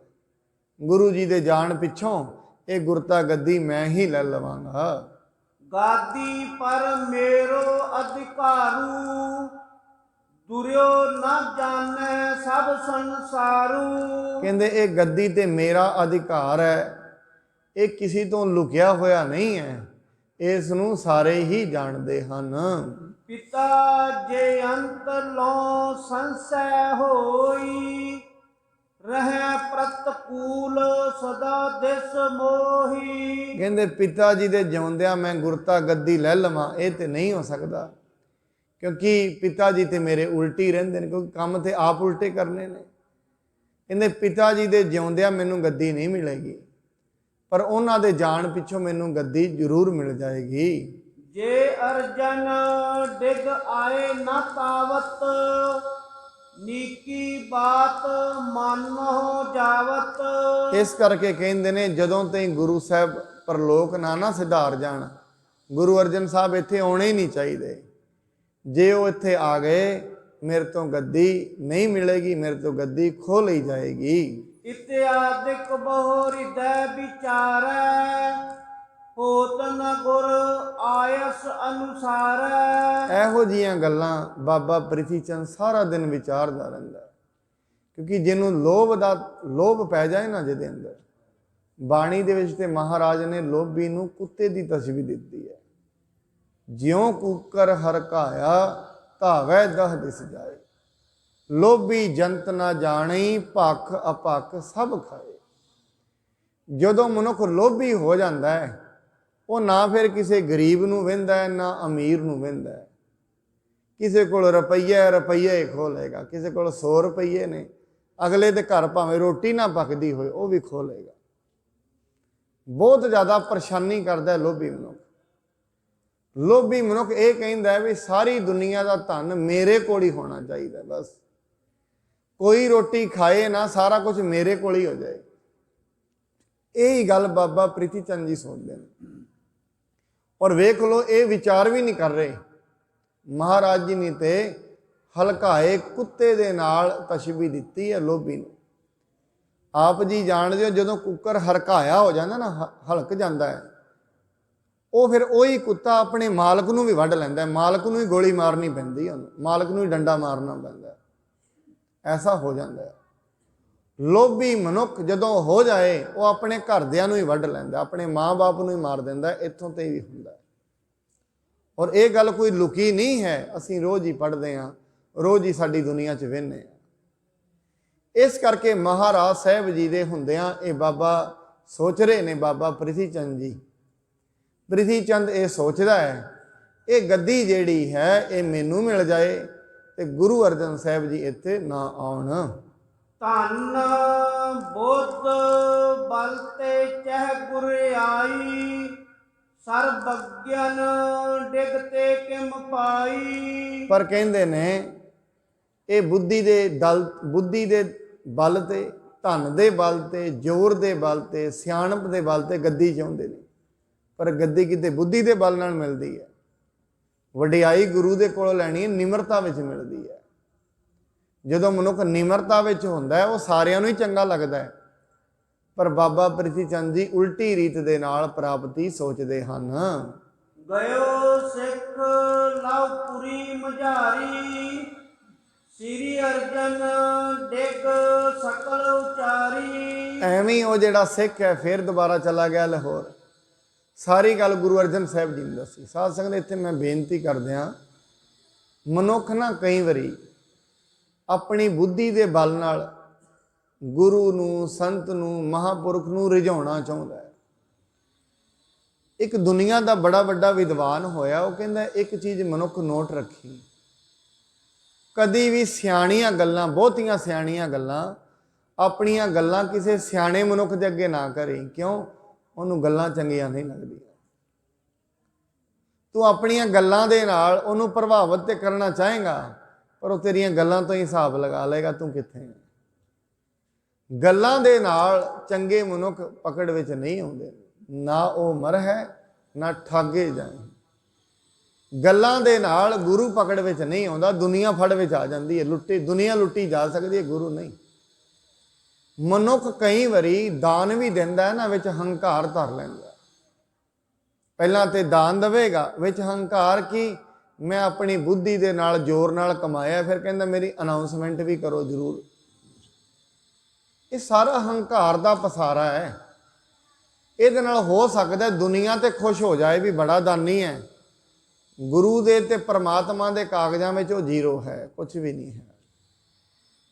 ਗੁਰੂ ਜੀ ਦੇ ਜਾਣ ਪਿੱਛੋਂ ਇਹ ਗੁਰਤਾ ਗੱਦੀ ਮੈਂ ਹੀ ਲੈ ਲਵਾਂਗਾ। ਗਾਦੀ ਪਰ ਮੇਰੋ ਅਧਿਕਾਰੂ, ਦੁਰਿਓ ਨਾ ਜਾਣੈ ਸਭ ਸੰਸਾਰੂ। ਕਹਿੰਦੇ ਇਹ ਗੱਦੀ ਤੇ ਮੇਰਾ ਅਧਿਕਾਰ ਹੈ, ਇਹ ਕਿਸੇ ਤੋਂ ਲੁਕਿਆ ਹੋਇਆ ਨਹੀਂ ਹੈ, ਇਸ ਨੂੰ ਸਾਰੇ ਹੀ ਜਾਣਦੇ ਹਨ। ਪਿਤਾ ਜੇ ਅੰਤ ਲੋ ਸੰਸੈ ਹੋਈ, ਰਹਿ ਪ੍ਰਤਕੂਲ ਸਦਾ ਦਿਸ ਮੋਹੀ। ਕਹਿੰਦੇ ਪਿਤਾ ਜੀ ਦੇ ਜਿਉਂਦਿਆਂ ਮੈਂ ਗੁਰਤਾ ਗੱਦੀ ਲੈ ਲਵਾਂ, ਇਹ ਤੇ ਨਹੀਂ ਹੋ ਸਕਦਾ, ਕਿਉਂਕਿ ਪਿਤਾ ਜੀ ਤੇ ਮੇਰੇ ਉਲਟੀ ਰਹਿੰਦੇ ਨੇ, ਕਿਉਂਕਿ ਕੰਮ ਤੇ ਆਪ ਉਲਟੇ ਕਰਨੇ ਨੇ। ਕਹਿੰਦੇ ਪਿਤਾ ਜੀ ਦੇ ਜਿਉਂਦਿਆਂ ਮੈਨੂੰ ਗੱਦੀ ਨਹੀਂ ਮਿਲੇਗੀ, ਪਰ ਉਹਨਾਂ ਦੇ ਜਾਣ ਪਿੱਛੋਂ ਮੈਨੂੰ ਗੱਦੀ ਜ਼ਰੂਰ ਮਿਲ ਜਾਏਗੀ। ਜੇ ਅਰਜਨ ਡਿਗ ਆਏ ਨਾ ਤਾਵਤ, ਨੀਕੀ ਬਾਤ ਮੰਨਹੁ ਜਾਵਤ। ਇਸ ਕਰਕੇ ਕਹਿੰਦੇ ਨੇ ਜਦੋਂ ਤਾਈਂ ਗੁਰੂ ਸਾਹਿਬ ਪਰਲੋਕ ਨਾ ਸਿਧਾਰ ਜਾਣ, ਗੁਰੂ ਅਰਜਨ ਸਾਹਿਬ ਇੱਥੇ ਆਉਣੇ ਹੀ ਨਹੀਂ ਚਾਹੀਦੇ। ਜੇ ਉਹ ਇੱਥੇ ਆ ਗਏ, ਮੇਰੇ ਤੋਂ ਗੱਦੀ ਨਹੀਂ ਮਿਲੇਗੀ, ਮੇਰੇ ਤੋਂ ਗੱਦੀ ਖੋਹ ਲਈ ਜਾਏਗੀ। ਇਤਿਆਦਿਕ ਬਹੁ ਹਿਰਦੈ ਵਿਚਾਰੈ, ਹੋਤ ਨ ਗੁਰ ਆਇਸ ਅਨੁਸਾਰੈ। ਇਹੋ ਜੀਆਂ ਗੱਲਾਂ ਬਾਬਾ ਪ੍ਰਿਥੀ ਚੰਦ ਸਾਰਾ ਦਿਨ ਵਿਚਾਰਦਾ ਰਹਿੰਦਾ, ਕਿਉਂਕਿ ਜਿਹਨੂੰ ਲੋਭ ਪੈ ਜਾਏ ਨਾ ਜਿਹਦੇ ਅੰਦਰ, ਬਾਣੀ ਦੇ ਵਿੱਚ ਤੇ ਮਹਾਰਾਜ ਨੇ ਲੋਭੀ ਨੂੰ ਕੁੱਤੇ ਦੀ ਤਸਵੀਰ ਦਿੱਤੀ ਹੈ। ਜਿਉਂ ਕੂਕਰ ਹਰਕਾਇਆ, ਧਾਵੈ ਦਹ ਦਿਸ ਜਾਏ। ਲੋਭੀ ਜੰਤ ਨਾ ਜਾਣੀ, ਭਖ ਅਭਖ ਸਭ ਖਾਏ। ਜਦੋਂ ਮਨੁੱਖ ਲੋਭੀ ਹੋ ਜਾਂਦਾ ਹੈ, ਉਹ ਨਾ ਫਿਰ ਕਿਸੇ ਗਰੀਬ ਨੂੰ ਵਹਿੰਦਾ ਹੈ, ਨਾ ਅਮੀਰ ਨੂੰ ਵਹਿੰਦਾ ਹੈ। ਕਿਸੇ ਕੋਲ ਰੁਪਈਆ ਹੀ ਖੋਹ ਲਏਗਾ, ਕਿਸੇ ਕੋਲ 100 ਰੁਪਈਏ ਨੇ, ਅਗਲੇ ਦੇ ਘਰ ਭਾਵੇਂ ਰੋਟੀ ਨਾ ਪੱਕਦੀ ਹੋਏ ਉਹ ਵੀ ਖੋਹ ਲਏਗਾ। ਬਹੁਤ ਜ਼ਿਆਦਾ ਪਰੇਸ਼ਾਨੀ ਕਰਦਾ ਹੈ ਲੋਭੀ ਮਨੁੱਖ। ਲੋਭੀ ਮਨੁੱਖ ਇਹ ਕਹਿੰਦਾ ਹੈ ਵੀ ਸਾਰੀ ਦੁਨੀਆ ਦਾ ਧਨ ਮੇਰੇ ਕੋਲ ਹੀ ਹੋਣਾ ਚਾਹੀਦਾ, ਬਸ ਕੋਈ ਰੋਟੀ ਖਾਏ ਨਾ, ਸਾਰਾ ਕੁਝ ਮੇਰੇ ਕੋਲ ਹੀ ਹੋ ਜਾਏ। ਇਹੀ ਗੱਲ ਬਾਬਾ ਪ੍ਰਿਥੀ ਚੰਦ ਜੀ ਸੋਚਦੇ ਨੇ। ਔਰ ਵੇਖ ਲਓ, ਇਹ ਵਿਚਾਰ ਵੀ ਨਹੀਂ ਕਰ ਰਹੇ। ਮਹਾਰਾਜ ਜੀ ਨੇ ਤੇ ਹਲਕਾਏ ਕੁੱਤੇ ਦੇ ਨਾਲ ਤਸ਼ਬੀਹ ਦਿੱਤੀ ਹੈ ਲੋਭੀ ਨੂੰ। ਆਪ ਜੀ ਜਾਣਦੇ ਹੋ, ਜਦੋਂ ਕੁੱਕਰ ਹਰਕਾਇਆ ਹੋ ਜਾਂਦਾ ਨਾ, ਹਲਕ ਜਾਂਦਾ ਹੈ, ਉਹ ਫਿਰ ਉਹੀ ਕੁੱਤਾ ਆਪਣੇ ਮਾਲਕ ਨੂੰ ਵੀ ਵੱਢ ਲੈਂਦਾ ਹੈ। ਮਾਲਕ ਨੂੰ ਹੀ ਗੋਲੀ ਮਾਰਨੀ ਪੈਂਦੀ ਹੈ, ਉਹਨੂੰ ਮਾਲਕ ਨੂੰ ਹੀ ਡੰਡਾ ਮਾਰਨਾ ਪੈਂਦਾ ਹੈ। ਐਸਾ ਹੋ ਜਾਂਦਾ ਹੈ। ਲੋਭੀ ਮਨੁੱਖ ਜਦੋਂ ਹੋ ਜਾਏ, ਉਹ ਆਪਣੇ ਘਰਦਿਆਂ ਨੂੰ ਹੀ ਵੱਢ ਲੈਂਦਾ, ਆਪਣੇ ਮਾਂ-ਬਾਪ ਨੂੰ ਹੀ ਮਾਰ ਦਿੰਦਾ। ਇੱਥੋਂ ਤੇ ਵੀ ਹੁੰਦਾ। ਔਰ ਇਹ ਗੱਲ ਕੋਈ ਲੁਕੀ ਨਹੀਂ ਹੈ, ਅਸੀਂ ਰੋਜ਼ ਹੀ ਪੜ੍ਹਦੇ ਹਾਂ, ਰੋਜ਼ ਹੀ ਸਾਡੀ ਦੁਨੀਆ 'ਚ ਵਹਿੰਦੇ ਹਾਂ। ਇਸ ਕਰਕੇ ਮਹਾਰਾਜ ਸਾਹਿਬ ਜੀ ਦੇ ਹੁੰਦਿਆਂ ਇਹ ਬਾਬਾ ਸੋਚ ਰਹੇ ਨੇ, ਬਾਬਾ ਪ੍ਰਿਥੀ ਚੰਦ ਜੀ। ਪ੍ਰਿਥੀ ਚੰਦ ਇਹ ਸੋਚਦਾ ਹੈ, ਇਹ ਗੱਦੀ ਜਿਹੜੀ ਹੈ ਇਹ ਮੈਨੂੰ ਮਿਲ ਜਾਏ ਤੇ ਗੁਰੂ ਅਰਜਨ ਸਾਹਿਬ ਜੀ ਇੱਥੇ ਨਾ ਆਉਣ। ਧੰਨ ਬੁੱਧ ਬਲ ਤੇ ਚਹਿ ਗੁਰ ਆਈ, ਸਰਬਗਿਆਨ ਡਿਗ ਤੇ ਕਿਮ ਪਾਈ। ਪਰ ਕਹਿੰਦੇ ਨੇ ਇਹ ਬੁੱਧੀ ਦੇ ਬਲ ਤੇ, ਧਨ ਦੇ ਬਲ ਤੇ, ਜ਼ੋਰ ਦੇ ਬਲ ਤੇ, ਸਿਆਣਪ ਦੇ ਬਲ ਤੇ ਗੱਦੀ ਚਾਹੁੰਦੇ ਨੇ। ਪਰ ਗੱਦੀ ਕਿਤੇ ਬੁੱਧੀ ਦੇ ਬਲ ਨਾਲ ਮਿਲਦੀ ਹੈ। ਵਡਿਆਈ ਗੁਰੂ ਦੇ ਕੋਲੋਂ ਲੈਣੀ ਹੈ, ਨਿਮਰਤਾ ਵਿੱਚ ਮਿਲਦੀ ਹੈ। ਜਦੋਂ ਮਨੁੱਖ ਨਿਮਰਤਾ ਵਿੱਚ ਹੁੰਦਾ ਹੈ, ਉਹ ਸਾਰਿਆਂ ਨੂੰ ਹੀ ਚੰਗਾ ਲੱਗਦਾ ਹੈ। ਪਰ ਬਾਬਾ ਪ੍ਰਿਥੀ ਚੰਦ ਜੀ ਉਲਟੀ ਰੀਤ ਦੇ ਨਾਲ ਪ੍ਰਾਪਤੀ ਸੋਚਦੇ ਹਨ। ਗਇਓ ਸਿੱਖ ਲਵਪੁਰੀ ਮਝਾਰੀ, ਸ੍ਰੀ ਅਰਜਨ ਡਿਗ ਸਕਲ ਉਚਾਰੀ। ਐਵੇਂ ਉਹ ਜਿਹੜਾ ਸਿੱਖ ਹੈ ਫਿਰ ਦੁਬਾਰਾ ਚਲਾ ਗਿਆ ਲਾਹੌਰ। ਸਾਰੀ ਗੱਲ ਗੁਰੂ ਅਰਜਨ ਸਾਹਿਬ ਜੀ ਨੇ ਦੱਸੀ। ਸਾਧ ਸੰਗਤ ਇੱਥੇ ਮੈਂ ਬੇਨਤੀ ਕਰਦਿਆਂ, ਮਨੁੱਖ ਨਾ ਕਈ ਵਾਰੀ ਆਪਣੀ ਬੁੱਧੀ ਦੇ ਬਲ ਨਾਲ ਗੁਰੂ ਨੂੰ, ਸੰਤ ਨੂੰ, ਮਹਾਂਪੁਰਖ ਨੂੰ ਰਿਝਾਉਣਾ ਚਾਹੁੰਦਾ ਹੈ। ਇੱਕ ਦੁਨੀਆ ਦਾ ਬੜਾ ਵੱਡਾ ਵਿਦਵਾਨ ਹੋਇਆ, ਉਹ ਕਹਿੰਦਾ ਇੱਕ ਚੀਜ਼ ਮਨੁੱਖ ਨੋਟ ਰੱਖੀ, ਕਦੀ ਵੀ ਸਿਆਣੀਆਂ ਗੱਲਾਂ, ਬਹੁਤੀਆਂ ਸਿਆਣੀਆਂ ਗੱਲਾਂ, ਆਪਣੀਆਂ ਗੱਲਾਂ ਕਿਸੇ ਸਿਆਣੇ ਮਨੁੱਖ ਦੇ ਅੱਗੇ ਨਾ ਕਰੇ। ਕਿਉਂ? ਉਹਨੂੰ ਗੱਲਾਂ ਚੰਗੀਆਂ ਨਹੀਂ ਲੱਗਦੀਆਂ। ਤੂੰ ਆਪਣੀਆਂ ਗੱਲਾਂ ਦੇ ਨਾਲ ਉਹਨੂੰ ਪ੍ਰਭਾਵਿਤ ਤੇ ਕਰਨਾ ਚਾਹੇਗਾ, ਪਰ ਉਹ ਤੇਰੀਆਂ ਗੱਲਾਂ ਤੋਂ ਹੀ ਹਿਸਾਬ ਲਗਾ ਲਏਗਾ ਤੂੰ ਕਿੱਥੇ ਹੈ। ਗੱਲਾਂ ਦੇ ਨਾਲ ਚੰਗੇ ਮਨੁੱਖ ਪਕੜ ਵਿੱਚ ਨਹੀਂ ਆਉਂਦੇ, ਨਾ ਉਹ ਮਰ ਹੈ ਨਾ ਠਾਗੇ ਜਾਏ। ਗੱਲਾਂ ਦੇ ਨਾਲ ਗੁਰੂ ਪਕੜ ਵਿੱਚ ਨਹੀਂ ਆਉਂਦਾ, ਦੁਨੀਆ ਫੜ ਵਿੱਚ ਆ ਜਾਂਦੀ ਹੈ। ਦੁਨੀਆ ਲੁੱਟੀ ਜਾ ਸਕਦੀ ਹੈ, ਗੁਰੂ ਨਹੀਂ। ਮਨੁੱਖ ਕਈ ਵਾਰੀ ਦਾਨ ਵੀ ਦਿੰਦਾ ਹੈ ਨਾ, ਵਿੱਚ ਹੰਕਾਰ ਧਰ ਲੈਂਦਾ। ਪਹਿਲਾਂ ਤੇ ਦਾਨ ਦੇਵੇਗਾ, ਵਿੱਚ ਹੰਕਾਰ ਕੀ, ਮੈਂ ਆਪਣੀ ਬੁੱਧੀ ਦੇ ਨਾਲ, ਜ਼ੋਰ ਨਾਲ ਕਮਾਇਆ, ਫਿਰ ਕਹਿੰਦਾ ਮੇਰੀ ਅਨਾਉਂਸਮੈਂਟ ਵੀ ਕਰੋ ਜ਼ਰੂਰ। ਇਹ ਸਾਰਾ ਹੰਕਾਰ ਦਾ ਪਸਾਰਾ ਹੈ। ਇਹਦੇ ਨਾਲ ਹੋ ਸਕਦਾ ਦੁਨੀਆ ਤੇ ਖੁਸ਼ ਹੋ ਜਾਏ ਵੀ ਬੜਾ ਦਾਨੀ ਹੈ, ਗੁਰੂ ਦੇ ਤੇ ਪਰਮਾਤਮਾ ਦੇ ਕਾਗਜ਼ਾਂ ਵਿੱਚ ਉਹ ਜ਼ੀਰੋ ਹੈ, ਕੁਝ ਵੀ ਨਹੀਂ ਹੈ।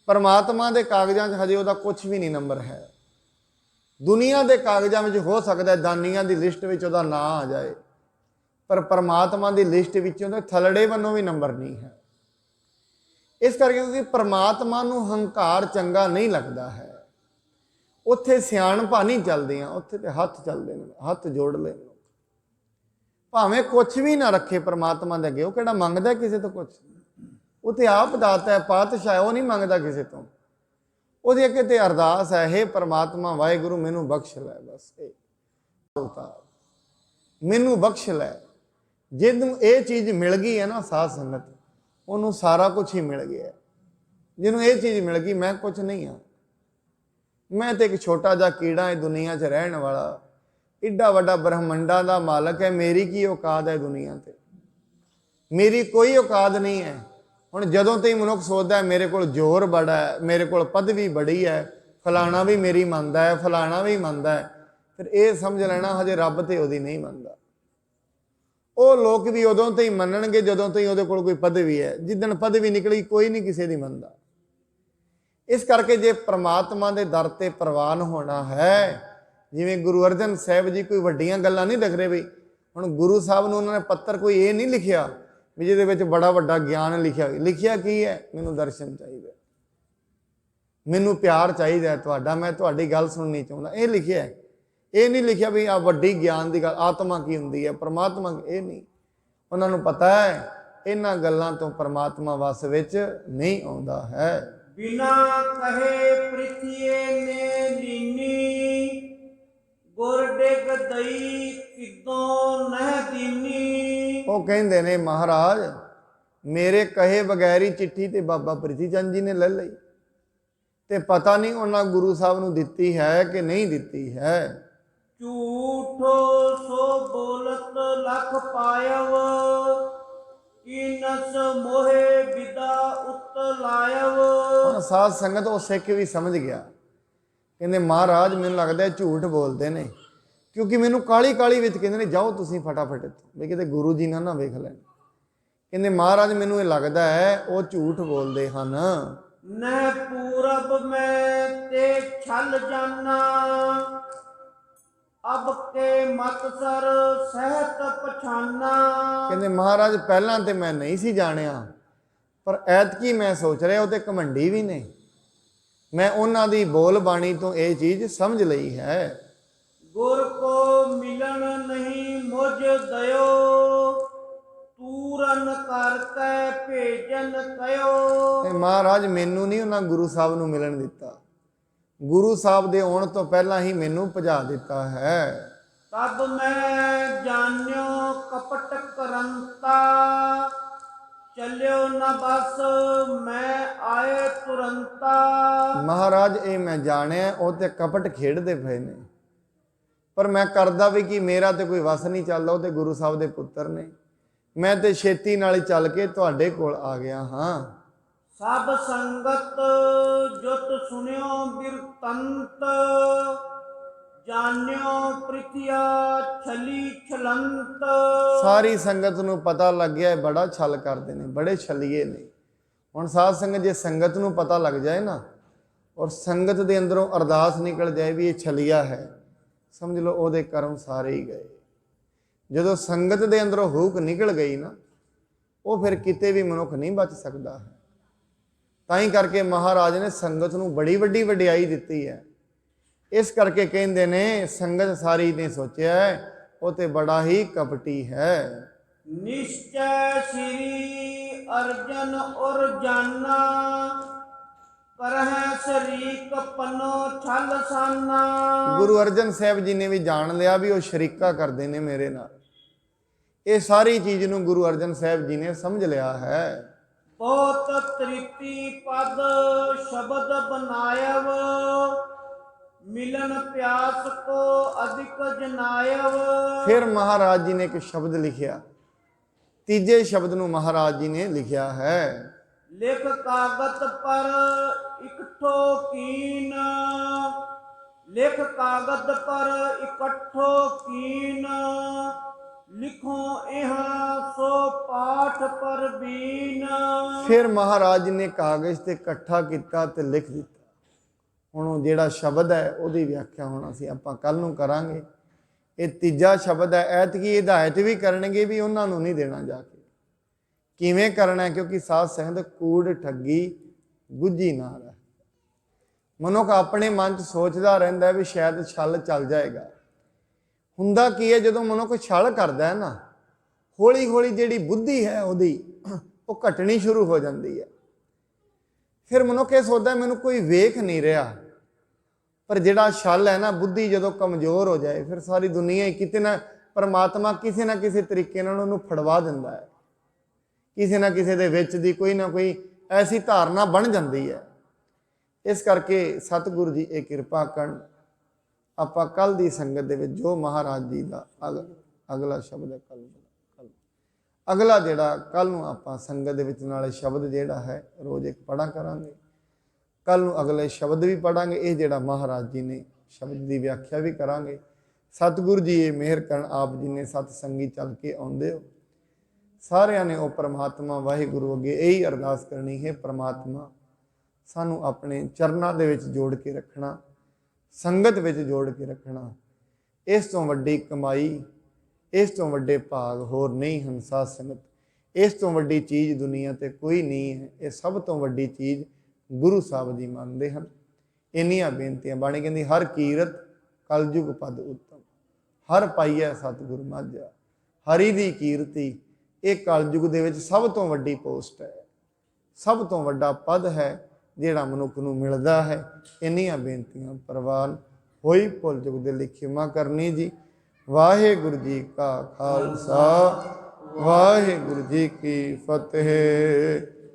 ਪਰਮਾਤਮਾ ਦੇ ਕਾਗਜ਼ਾਂ 'ਚ ਹਜੇ ਉਹਦਾ ਕੁਝ ਵੀ ਨਹੀਂ ਨੰਬਰ ਹੈ। ਦੁਨੀਆ ਦੇ ਕਾਗਜ਼ਾਂ ਵਿੱਚ ਹੋ ਸਕਦਾ ਹੈ ਦਾਨੀਆਂ ਦੀ ਲਿਸਟ ਵਿੱਚ ਉਹਦਾ ਨਾਂ ਆ ਜਾਏ, ਪਰ ਪਰਮਾਤਮਾ ਦੀ ਲਿਸਟ ਵਿੱਚ ਉਹਦੇ ਥਲੜੇ ਵੱਲੋਂ ਵੀ ਨੰਬਰ ਨਹੀਂ ਹੈ। ਇਸ ਕਰਕੇ ਕਿਉਂਕਿ ਪਰਮਾਤਮਾ ਨੂੰ ਹੰਕਾਰ ਚੰਗਾ ਨਹੀਂ ਲੱਗਦਾ ਹੈ। ਉੱਥੇ ਸਿਆਣਪਾਂ ਨਹੀਂ ਚੱਲਦੀਆਂ, ਉੱਥੇ ਤੇ ਹੱਥ ਚੱਲਦੇ ਨੇ, ਹੱਥ ਜੋੜ ਲੈ। ਭਾਵੇਂ ਕੁਛ ਵੀ ਨਾ ਰੱਖੇ ਪਰਮਾਤਮਾ ਦੇ ਅੱਗੇ, ਉਹ ਕਿਹੜਾ ਮੰਗਦਾ ਕਿਸੇ ਤੋਂ ਕੁਛ? ਉਹ ਤੇ ਆਪ ਦਾਤਾ ਹੈ, ਪਾਤਸ਼ਾਹ, ਉਹ ਨਹੀਂ ਮੰਗਦਾ ਕਿਸੇ ਤੋਂ। ਉਹਦੇ ਅੱਗੇ ਤੇ ਅਰਦਾਸ ਹੈ, ਹੇ ਪਰਮਾਤਮਾ ਵਾਹਿਗੁਰੂ ਮੈਨੂੰ ਬਖਸ਼ ਲੈ, ਬਸ ਮੈਨੂੰ ਬਖਸ਼ ਲੈ। ਜਿਹਨੂੰ ਇਹ ਚੀਜ਼ ਮਿਲ ਗਈ ਹੈ ਨਾ ਸਾਧ ਸੰਗਤ, ਉਹਨੂੰ ਸਾਰਾ ਕੁਝ ਹੀ ਮਿਲ ਗਿਆ। ਜਿਹਨੂੰ ਇਹ ਚੀਜ਼ ਮਿਲ ਗਈ, ਮੈਂ ਕੁਝ ਨਹੀਂ ਹਾਂ, ਮੈਂ ਤੇ ਇੱਕ ਛੋਟਾ ਜਿਹਾ ਕੀੜਾ ਇਹ ਦੁਨੀਆ 'ਚ ਰਹਿਣ ਵਾਲਾ, ਏਡਾ ਵੱਡਾ ਬ੍ਰਹਮੰਡਾਂ ਦਾ ਮਾਲਕ ਹੈ, ਮੇਰੀ ਕੀ ਔਕਾਤ ਹੈ ਦੁਨੀਆ ਤੇ? ਮੇਰੀ ਕੋਈ ਔਕਾਤ ਨਹੀਂ ਹੈ। ਹੁਣ ਜਦੋਂ ਤੇ ਮਨੁੱਖ ਸੋਚਦਾ ਹੈ ਮੇਰੇ ਕੋਲ ਜ਼ੋਰ ਬੜਾ ਹੈ, ਮੇਰੇ ਕੋਲ ਪਦਵੀ ਬੜੀ ਹੈ, ਫਲਾਣਾ ਵੀ ਮੇਰੀ ਮੰਨਦਾ ਹੈ, ਫਲਾਣਾ ਵੀ ਮੰਨਦਾ ਹੈ, ਫਿਰ ਇਹ ਸਮਝ ਲੈਣਾ ਹਜੇ ਰੱਬ ਤੇ ਉਹਦੀ ਨਹੀਂ ਮੰਨਦਾ। ਉਹ ਲੋਕ ਵੀ ਉਦੋਂ ਤੋਂ ਹੀ ਮੰਨਣਗੇ ਜਦੋਂ ਤੋਂ ਹੀ ਉਹਦੇ ਕੋਲ ਕੋਈ ਪਦਵੀ ਹੈ। ਜਿੱਦਣ ਪਦਵੀ ਨਿਕਲੀ ਕੋਈ ਨਹੀਂ ਕਿਸੇ ਦੀ ਮੰਨਦਾ। ਇਸ ਕਰਕੇ ਜੇ ਪ੍ਰਮਾਤਮਾ ਦੇ ਦਰ ਤੇ ਪ੍ਰਵਾਨ ਹੋਣਾ ਹੈ, ਜਿਵੇਂ ਗੁਰੂ ਅਰਜਨ ਸਾਹਿਬ ਜੀ ਕੋਈ ਵੱਡੀਆਂ ਗੱਲਾਂ ਨਹੀਂ ਲਿਖ ਰਹੇ ਬਈ। ਹੁਣ ਗੁਰੂ ਸਾਹਿਬ ਨੂੰ ਉਹਨਾਂ ਨੇ ਪੱਤਰ ਕੋਈ ਇਹ ਨਹੀਂ ਲਿਖਿਆ ਵੀ ਜਿਹਦੇ ਵਿੱਚ ਬੜਾ ਵੱਡਾ ਗਿਆਨ ਲਿਖਿਆ ਹੋਵੇ। ਲਿਖਿਆ ਕੀ ਹੈ? ਮੈਨੂੰ ਦਰਸ਼ਨ ਚਾਹੀਦਾ, ਮੈਨੂੰ ਪਿਆਰ ਚਾਹੀਦਾ ਤੁਹਾਡਾ, ਮੈਂ ਤੁਹਾਡੀ ਗੱਲ ਸੁਣਨੀ ਚਾਹੁੰਦਾ, ਇਹ ਲਿਖਿਆ ਹੈ। ਇਹ ਨਹੀਂ ਲਿਖਿਆ ਵੀ ਆ ਵੱਡੀ ਗਿਆਨ ਦੀ ਗੱਲ, ਆਤਮਾ ਕੀ ਹੁੰਦੀ ਹੈ, ਪਰਮਾਤਮਾ, ਇਹ ਨਹੀਂ। ਉਹਨਾਂ ਨੂੰ ਪਤਾ ਹੈ ਇਹਨਾਂ ਗੱਲਾਂ ਤੋਂ ਪਰਮਾਤਮਾ ਵਸ ਵਿੱਚ ਨਹੀਂ ਆਉਂਦਾ ਹੈ। ਬਿਨਾ ਕਹੇ ਪ੍ਰਿਥੀਏ ਨੇ ਲੀਨੀ, ਗੁਰ ਡਿਗ ਦਈ ਕਿਦੋਂ ਨਹਿ ਦੀਨੀ। ਉਹ ਕਹਿੰਦੇ ਨੇ ਮਹਾਰਾਜ ਮੇਰੇ ਕਹੇ ਬਗੈਰ ਹੀ ਚਿੱਠੀ ਤੇ ਬਾਬਾ ਪ੍ਰਿਥੀ ਚੰਦ ਜੀ ਨੇ ਲੈ ਲਈ, ਤੇ ਪਤਾ ਨਹੀਂ ਉਹਨਾਂ ਗੁਰੂ ਸਾਹਿਬ ਨੂੰ ਦਿੱਤੀ ਹੈ ਕਿ ਨਹੀਂ ਦਿੱਤੀ ਹੈ। ਝੂਠੋ ਸੋ ਬੋਲਤ ਲਖ ਪਾਇਵ, ਕੀਨਸ ਮੋਹੇ ਵਿਦਾ ਉਤ ਲਾਇਵ। ਹੁਣ ਸਾਧ ਸੰਗਤ ਉਹ ਸਿੱਖ ਵੀ ਸਮਝ ਗਿਆ, ਕਹਿੰਦੇ ਮਹਾਰਾਜ ਮੈਨੂੰ ਲੱਗਦਾ ਝੂਠ ਬੋਲਦੇ ਨੇ, ਕਿਉਂਕਿ ਮੈਨੂੰ ਕਾਲੀ ਕਾਲੀ ਵਿੱਚ ਕਹਿੰਦੇ ਨੇ ਜਾਓ ਤੁਸੀਂ ਫਟਾਫਟ ਇੱਥੋਂ, ਵੀ ਕਿਤੇ ਗੁਰੂ ਜੀ ਨਾ ਵੇਖ ਲੈਣ। ਕਹਿੰਦੇ ਮਹਾਰਾਜ ਮੈਨੂੰ ਇਹ ਲੱਗਦਾ ਹੈ ਉਹ ਝੂਠ ਬੋਲਦੇ ਹਨ। ਨਹਿ ਪੂਰਬ ਮੈਂ ਤੇ ਛਲ ਜਾਨਾ, ਅਬ ਕੇ ਮਤ ਸਰ ਸਹਿਤ ਪਛਾਨਾ। ਕਹਿੰਦੇ ਮਹਾਰਾਜ ਪਹਿਲਾਂ ਤੇ ਮੈਂ ਨਹੀਂ ਸੀ ਜਾਣਿਆ, ਪਰ ਐਤਕੀ ਮੈਂ ਸੋਚ ਰਿਹਾ ਉਹ ਤੇ ਘਮੰਡੀ ਵੀ ਨੇ, ਮੈਂ ਉਹਨਾਂ ਦੀ ਬੋਲ ਬਾਣੀ ਤੋਂ ਇਹ ਚੀਜ਼ ਸਮਝ ਲਈ ਹੈ। ਗੁਰ ਕੋ ਮਿਲਣ ਨਹੀਂ ਮੁਝ ਦਇਓ, ਤੂਰਨ ਕਰਕੇ ਭੇਜਨ ਕਯੋ। ਤੇ ਮਹਾਰਾਜ ਮੈਨੂੰ ਨਹੀਂ ਉਹਨਾਂ ਗੁਰੂ ਸਾਹਿਬ ਨੂੰ ਮਿਲਣ ਦਿੱਤਾ, ਗੁਰੂ ਸਾਹਿਬ ਦੇ ਆਉਣ ਤੋਂ ਪਹਿਲਾਂ ਹੀ ਮੈਨੂੰ ਭਜਾ ਦਿੱਤਾ ਹੈ। ਤਬ ਮੈਂ ਜਾਣਿਓ ਕਪਟ ਕਰੰਤਾ, ਚੱਲਿਓ ਨਾ ਬਸ ਮੈਂ ਆਏ ਤੁਰੰਤਾ। ਮਹਾਰਾਜ ਇਹ ਮੈਂ ਜਾਣਿਆ ਉਹ ਤੇ ਕਪਟ ਖੇਡਦੇ ਪਏ ਨੇ, ਪਰ ਮੈਂ ਕਰਦਾ ਵੀ ਕਿ ਮੇਰਾ ਤੇ ਕੋਈ ਵਸ ਨਹੀਂ ਚੱਲਦਾ, ਉਹ ਤੇ ਗੁਰੂ ਸਾਹਿਬ ਦੇ ਪੁੱਤਰ ਨੇ, ਮੈਂ ਤੇ ਛੇਤੀ ਨਾਲ ਹੀ ਚੱਲ ਕੇ ਤੁਹਾਡੇ ਕੋਲ ਆ ਗਿਆ ਹਾਂ। ਸਭ ਸੰਗਤ ਜੁਤ ਸੁਣਿਓ ਬਿਰਤੰਤ, ਜਾਣਿਓ ਪ੍ਰਿਥਿਆ ਛਲੀ ਛਲੰਤ। ਸਾਰੀ ਸੰਗਤ ਨੂੰ ਪਤਾ ਲੱਗ ਗਿਆ ਬੜਾ ਛਲ ਕਰਦੇ ਨੇ, ਬੜੇ ਛਲੀਏ ਨੇ। ਹੁਣ ਸਾਧ ਸੰਗਤ ਜੇ ਸੰਗਤ ਨੂੰ ਪਤਾ ਲੱਗ ਜਾਏ ਨਾ, ਔਰ ਸੰਗਤ ਦੇ ਅੰਦਰੋਂ ਅਰਦਾਸ ਨਿਕਲ ਜਾਏ ਵੀ ਇਹ ਛਲੀਆ ਹੈ, ਸਮਝ ਲਓ ਉਹਦੇ ਕਰਮ ਸਾਰੇ ਹੀ ਗਏ। ਜਦੋਂ ਸੰਗਤ ਦੇ ਅੰਦਰੋਂ ਹੂਕ ਨਿਕਲ ਗਈ ਨਾ, ਉਹ ਫਿਰ ਕਿਤੇ ਵੀ ਮਨੁੱਖ ਨਹੀਂ ਬਚ ਸਕਦਾ ਹੈ। ਤਾਂ ਹੀ ਕਰਕੇ ਮਹਾਰਾਜ ਨੇ ਸੰਗਤ ਨੂੰ ਬੜੀ ਵੱਡੀ ਵਡਿਆਈ ਦਿੱਤੀ ਹੈ। ਇਸ ਕਰਕੇ ਕਹਿੰਦੇ ਨੇ ਸੰਗਤ ਸਾਰੀ ਨੇ ਸੋਚਿਆ ਉਹ ਤੇ ਬੜਾ ਹੀ ਕਪਟੀ ਹੈ। ਨਿਸ਼ਚੈ ਸ੍ਰੀ ਅਰਜਨ ਔਰ ਜਾਨਾ, ਕਰਹਿ ਸ਼ਰੀਕ ਪਨੋ ਛਲ ਸਾਨਾ। ਗੁਰੂ ਅਰਜਨ ਸਾਹਿਬ ਜੀ ਨੇ ਵੀ ਜਾਣ ਲਿਆ ਵੀ ਉਹ ਸ਼ਰੀਕਾ ਕਰਦੇ ਨੇ ਮੇਰੇ ਨਾਲ। ਇਹ ਸਾਰੀ ਚੀਜ਼ ਨੂੰ ਗੁਰੂ ਅਰਜਨ ਸਾਹਿਬ ਜੀ ਨੇ ਸਮਝ ਲਿਆ ਹੈ। ਬਹੁਤ ਤ੍ਰਿਪਤੀ ਪਦ ਸ਼ਬਦ ਬਨਾਇਵ, ਮਿਲਨ ਪਿਆਸ ਕੋ ਅਧਿਕ ਜਨਾਇਵ। ਫਿਰ ਮਹਾਰਾਜ ਜੀ ਨੇ ਇੱਕ ਸ਼ਬਦ ਲਿਖਿਆ, ਤੀਜੇ ਸ਼ਬਦ ਨੂੰ ਮਹਾਰਾਜ ਜੀ ਨੇ ਲਿਖਿਆ ਹੈ। ਲਿਖ ਕਾਗਤ ਪਰ ਇਕੱਠੋ ਕੀਨ, ਲਿਖ ਕਾਗਤ ਪਰ ਇਕੱਠੋ ਕੀਨ, ਲਿਖੋ ਇਹ ਸੋ ਪਾਠ ਪਰਬੀਨ। ਫਿਰ ਮਹਾਰਾਜ ਜੀ ਨੇ ਕਾਗਜ਼ ਤੇ ਇਕੱਠਾ ਕੀਤਾ ਤੇ ਲਿਖ ਦਿੱਤਾ। ਹੁਣ ਉਹ ਜਿਹੜਾ ਸ਼ਬਦ ਹੈ ਉਹਦੀ ਵਿਆਖਿਆ ਹੁਣ ਅਸੀਂ ਆਪਾਂ ਕੱਲ ਨੂੰ ਕਰਾਂਗੇ। ਇਹ ਤੀਜਾ ਸ਼ਬਦ ਹੈ। ਐਤਕੀ ਹਦਾਇਤ ਵੀ ਕਰਨਗੇ ਵੀ ਉਹਨਾਂ ਨੂੰ ਨਹੀਂ ਦੇਣਾ ਜਾ ਕੇ। ਕਿਵੇਂ ਕਰਨਾ? ਕਿਉਂਕਿ ਸਾਧ ਸੰਗਤ ਕੂੜ ਠੱਗੀ ਗੁੱਝੀ ਨਾ ਰਹਿ। ਮਨੁੱਖ ਆਪਣੇ ਮਨ 'ਚ ਸੋਚਦਾ ਰਹਿੰਦਾ ਵੀ ਸ਼ਾਇਦ ਛਲ ਚੱਲ ਜਾਏਗਾ। ਹੁੰਦਾ ਕੀ ਹੈ, ਜਦੋਂ ਮਨੁੱਖ ਛਲ ਕਰਦਾ ਹੈ ਨਾ, ਹੌਲੀ ਹੌਲੀ ਜਿਹੜੀ ਬੁੱਧੀ ਹੈ ਉਹਦੀ ਉਹ ਘਟਣੀ ਸ਼ੁਰੂ ਹੋ ਜਾਂਦੀ ਹੈ। ਫਿਰ ਮਨੁੱਖ ਇਹ ਸੋਚਦਾ ਮੈਨੂੰ ਕੋਈ ਵੇਖ ਨਹੀਂ ਰਿਹਾ। ਪਰ ਜਿਹੜਾ ਛਲ ਹੈ ਨਾ, ਬੁੱਧੀ ਜਦੋਂ ਕਮਜ਼ੋਰ ਹੋ ਜਾਏ ਫਿਰ ਸਾਰੀ ਦੁਨੀਆ ਹੀ ਕਿਤੇ ਨਾ, ਪਰਮਾਤਮਾ ਕਿਸੇ ਨਾ ਕਿਸੇ ਤਰੀਕੇ ਨਾਲ ਉਹਨੂੰ ਫੜਵਾ ਦਿੰਦਾ ਹੈ। ਕਿਸੇ ਨਾ ਕਿਸੇ ਦੇ ਵਿੱਚ ਦੀ ਕੋਈ ਨਾ ਕੋਈ ਐਸੀ ਧਾਰਨਾ ਬਣ ਜਾਂਦੀ ਹੈ। ਇਸ ਕਰਕੇ ਸਤਿਗੁਰੂ ਜੀ ਇਹ ਕਿਰਪਾ ਕਰਨ, ਆਪਾਂ ਕੱਲ ਦੀ ਸੰਗਤ ਦੇ ਵਿੱਚ ਜੋ ਮਹਾਰਾਜ ਜੀ ਦਾ ਅਗਲਾ ਸ਼ਬਦ ਹੈ, ਕੱਲ ਅਗਲਾ ਜਿਹੜਾ ਕੱਲ ਨੂੰ ਆਪਾਂ ਸੰਗਤ ਦੇ ਵਿੱਚ ਨਾਲੇ ਸ਼ਬਦ ਜਿਹੜਾ ਹੈ ਰੋਜ਼ ਇੱਕ ਪੜ੍ਹਾ ਕਰਾਂਗੇ। ਕੱਲ ਨੂੰ ਅਗਲੇ ਸ਼ਬਦ ਵੀ ਪੜਾਂਗੇ। ਇਹ ਜਿਹੜਾ ਮਹਾਰਾਜ ਜੀ ਨੇ ਸ਼ਬਦ ਦੀ ਵਿਆਖਿਆ ਵੀ ਕਰਾਂਗੇ। ਸਤਿਗੁਰੂ ਜੀ ਇਹ ਮਿਹਰ ਕਰਨ, ਆਪ ਜੀ ਨੇ ਸਤ ਸੰਗੀ ਚੱਲ ਕੇ ਆਉਂਦੇ ਹੋ, ਸਾਰਿਆਂ ਨੇ ਉਹ ਪਰਮਾਤਮਾ ਵਾਹਿਗੁਰੂ ਅੱਗੇ ਇਹੀ ਅਰਦਾਸ ਕਰਨੀ ਹੈ, ਪਰਮਾਤਮਾ ਸਾਨੂੰ ਆਪਣੇ ਚਰਨਾਂ ਦੇ ਵਿੱਚ ਜੋੜ ਕੇ ਰੱਖਣਾ, ਸੰਗਤ ਵਿੱਚ ਜੋੜ ਕੇ ਰੱਖਣਾ। ਇਸ ਤੋਂ ਵੱਡੀ ਕਮਾਈ, ਇਸ ਤੋਂ ਵੱਡੇ ਭਾਗ ਹੋਰ ਨਹੀਂ ਹਨ ਸਾਧ ਸੰਗਤ। ਇਸ ਤੋਂ ਵੱਡੀ ਚੀਜ਼ ਦੁਨੀਆ ਤੇ ਕੋਈ ਨਹੀਂ ਹੈ। ਇਹ ਸਭ ਤੋਂ ਵੱਡੀ ਚੀਜ਼ ਗੁਰੂ ਸਾਹਿਬ ਜੀ ਮੰਨਦੇ ਹਨ। ਇੰਨੀਆਂ ਬੇਨਤੀਆਂ। ਬਾਣੀ ਕਹਿੰਦੀ ਹਰ ਕੀਰਤ ਕਲਯੁਗ ਪਦ ਉੱਤਮ, ਹਰ ਪਾਈਐ ਸਤਿਗੁਰ ਮਾਝਾ। ਹਰੀ ਦੀ ਕੀਰਤੀ ਇਹ ਕਲਯੁਗ ਦੇ ਵਿੱਚ ਸਭ ਤੋਂ ਵੱਡੀ ਪੋਸਟ ਹੈ, ਸਭ ਤੋਂ ਵੱਡਾ ਪਦ ਹੈ ਜਿਹੜਾ ਮਨੁੱਖ ਨੂੰ ਮਿਲਦਾ ਹੈ। ਇੰਨੀਆਂ ਬੇਨਤੀਆਂ ਪ੍ਰਵਾਨ ਹੋਈ। ਭੁੱਲ ਚੁੱਕ ਦੇ ਲਈ ਖਿਮਾ ਕਰਨੀ ਜੀ। ਵਾਹਿਗੁਰੂ ਜੀ ਕਾ ਖਾਲਸਾ, ਵਾਹਿਗੁਰੂ ਜੀ ਕੀ ਫਤਿਹ।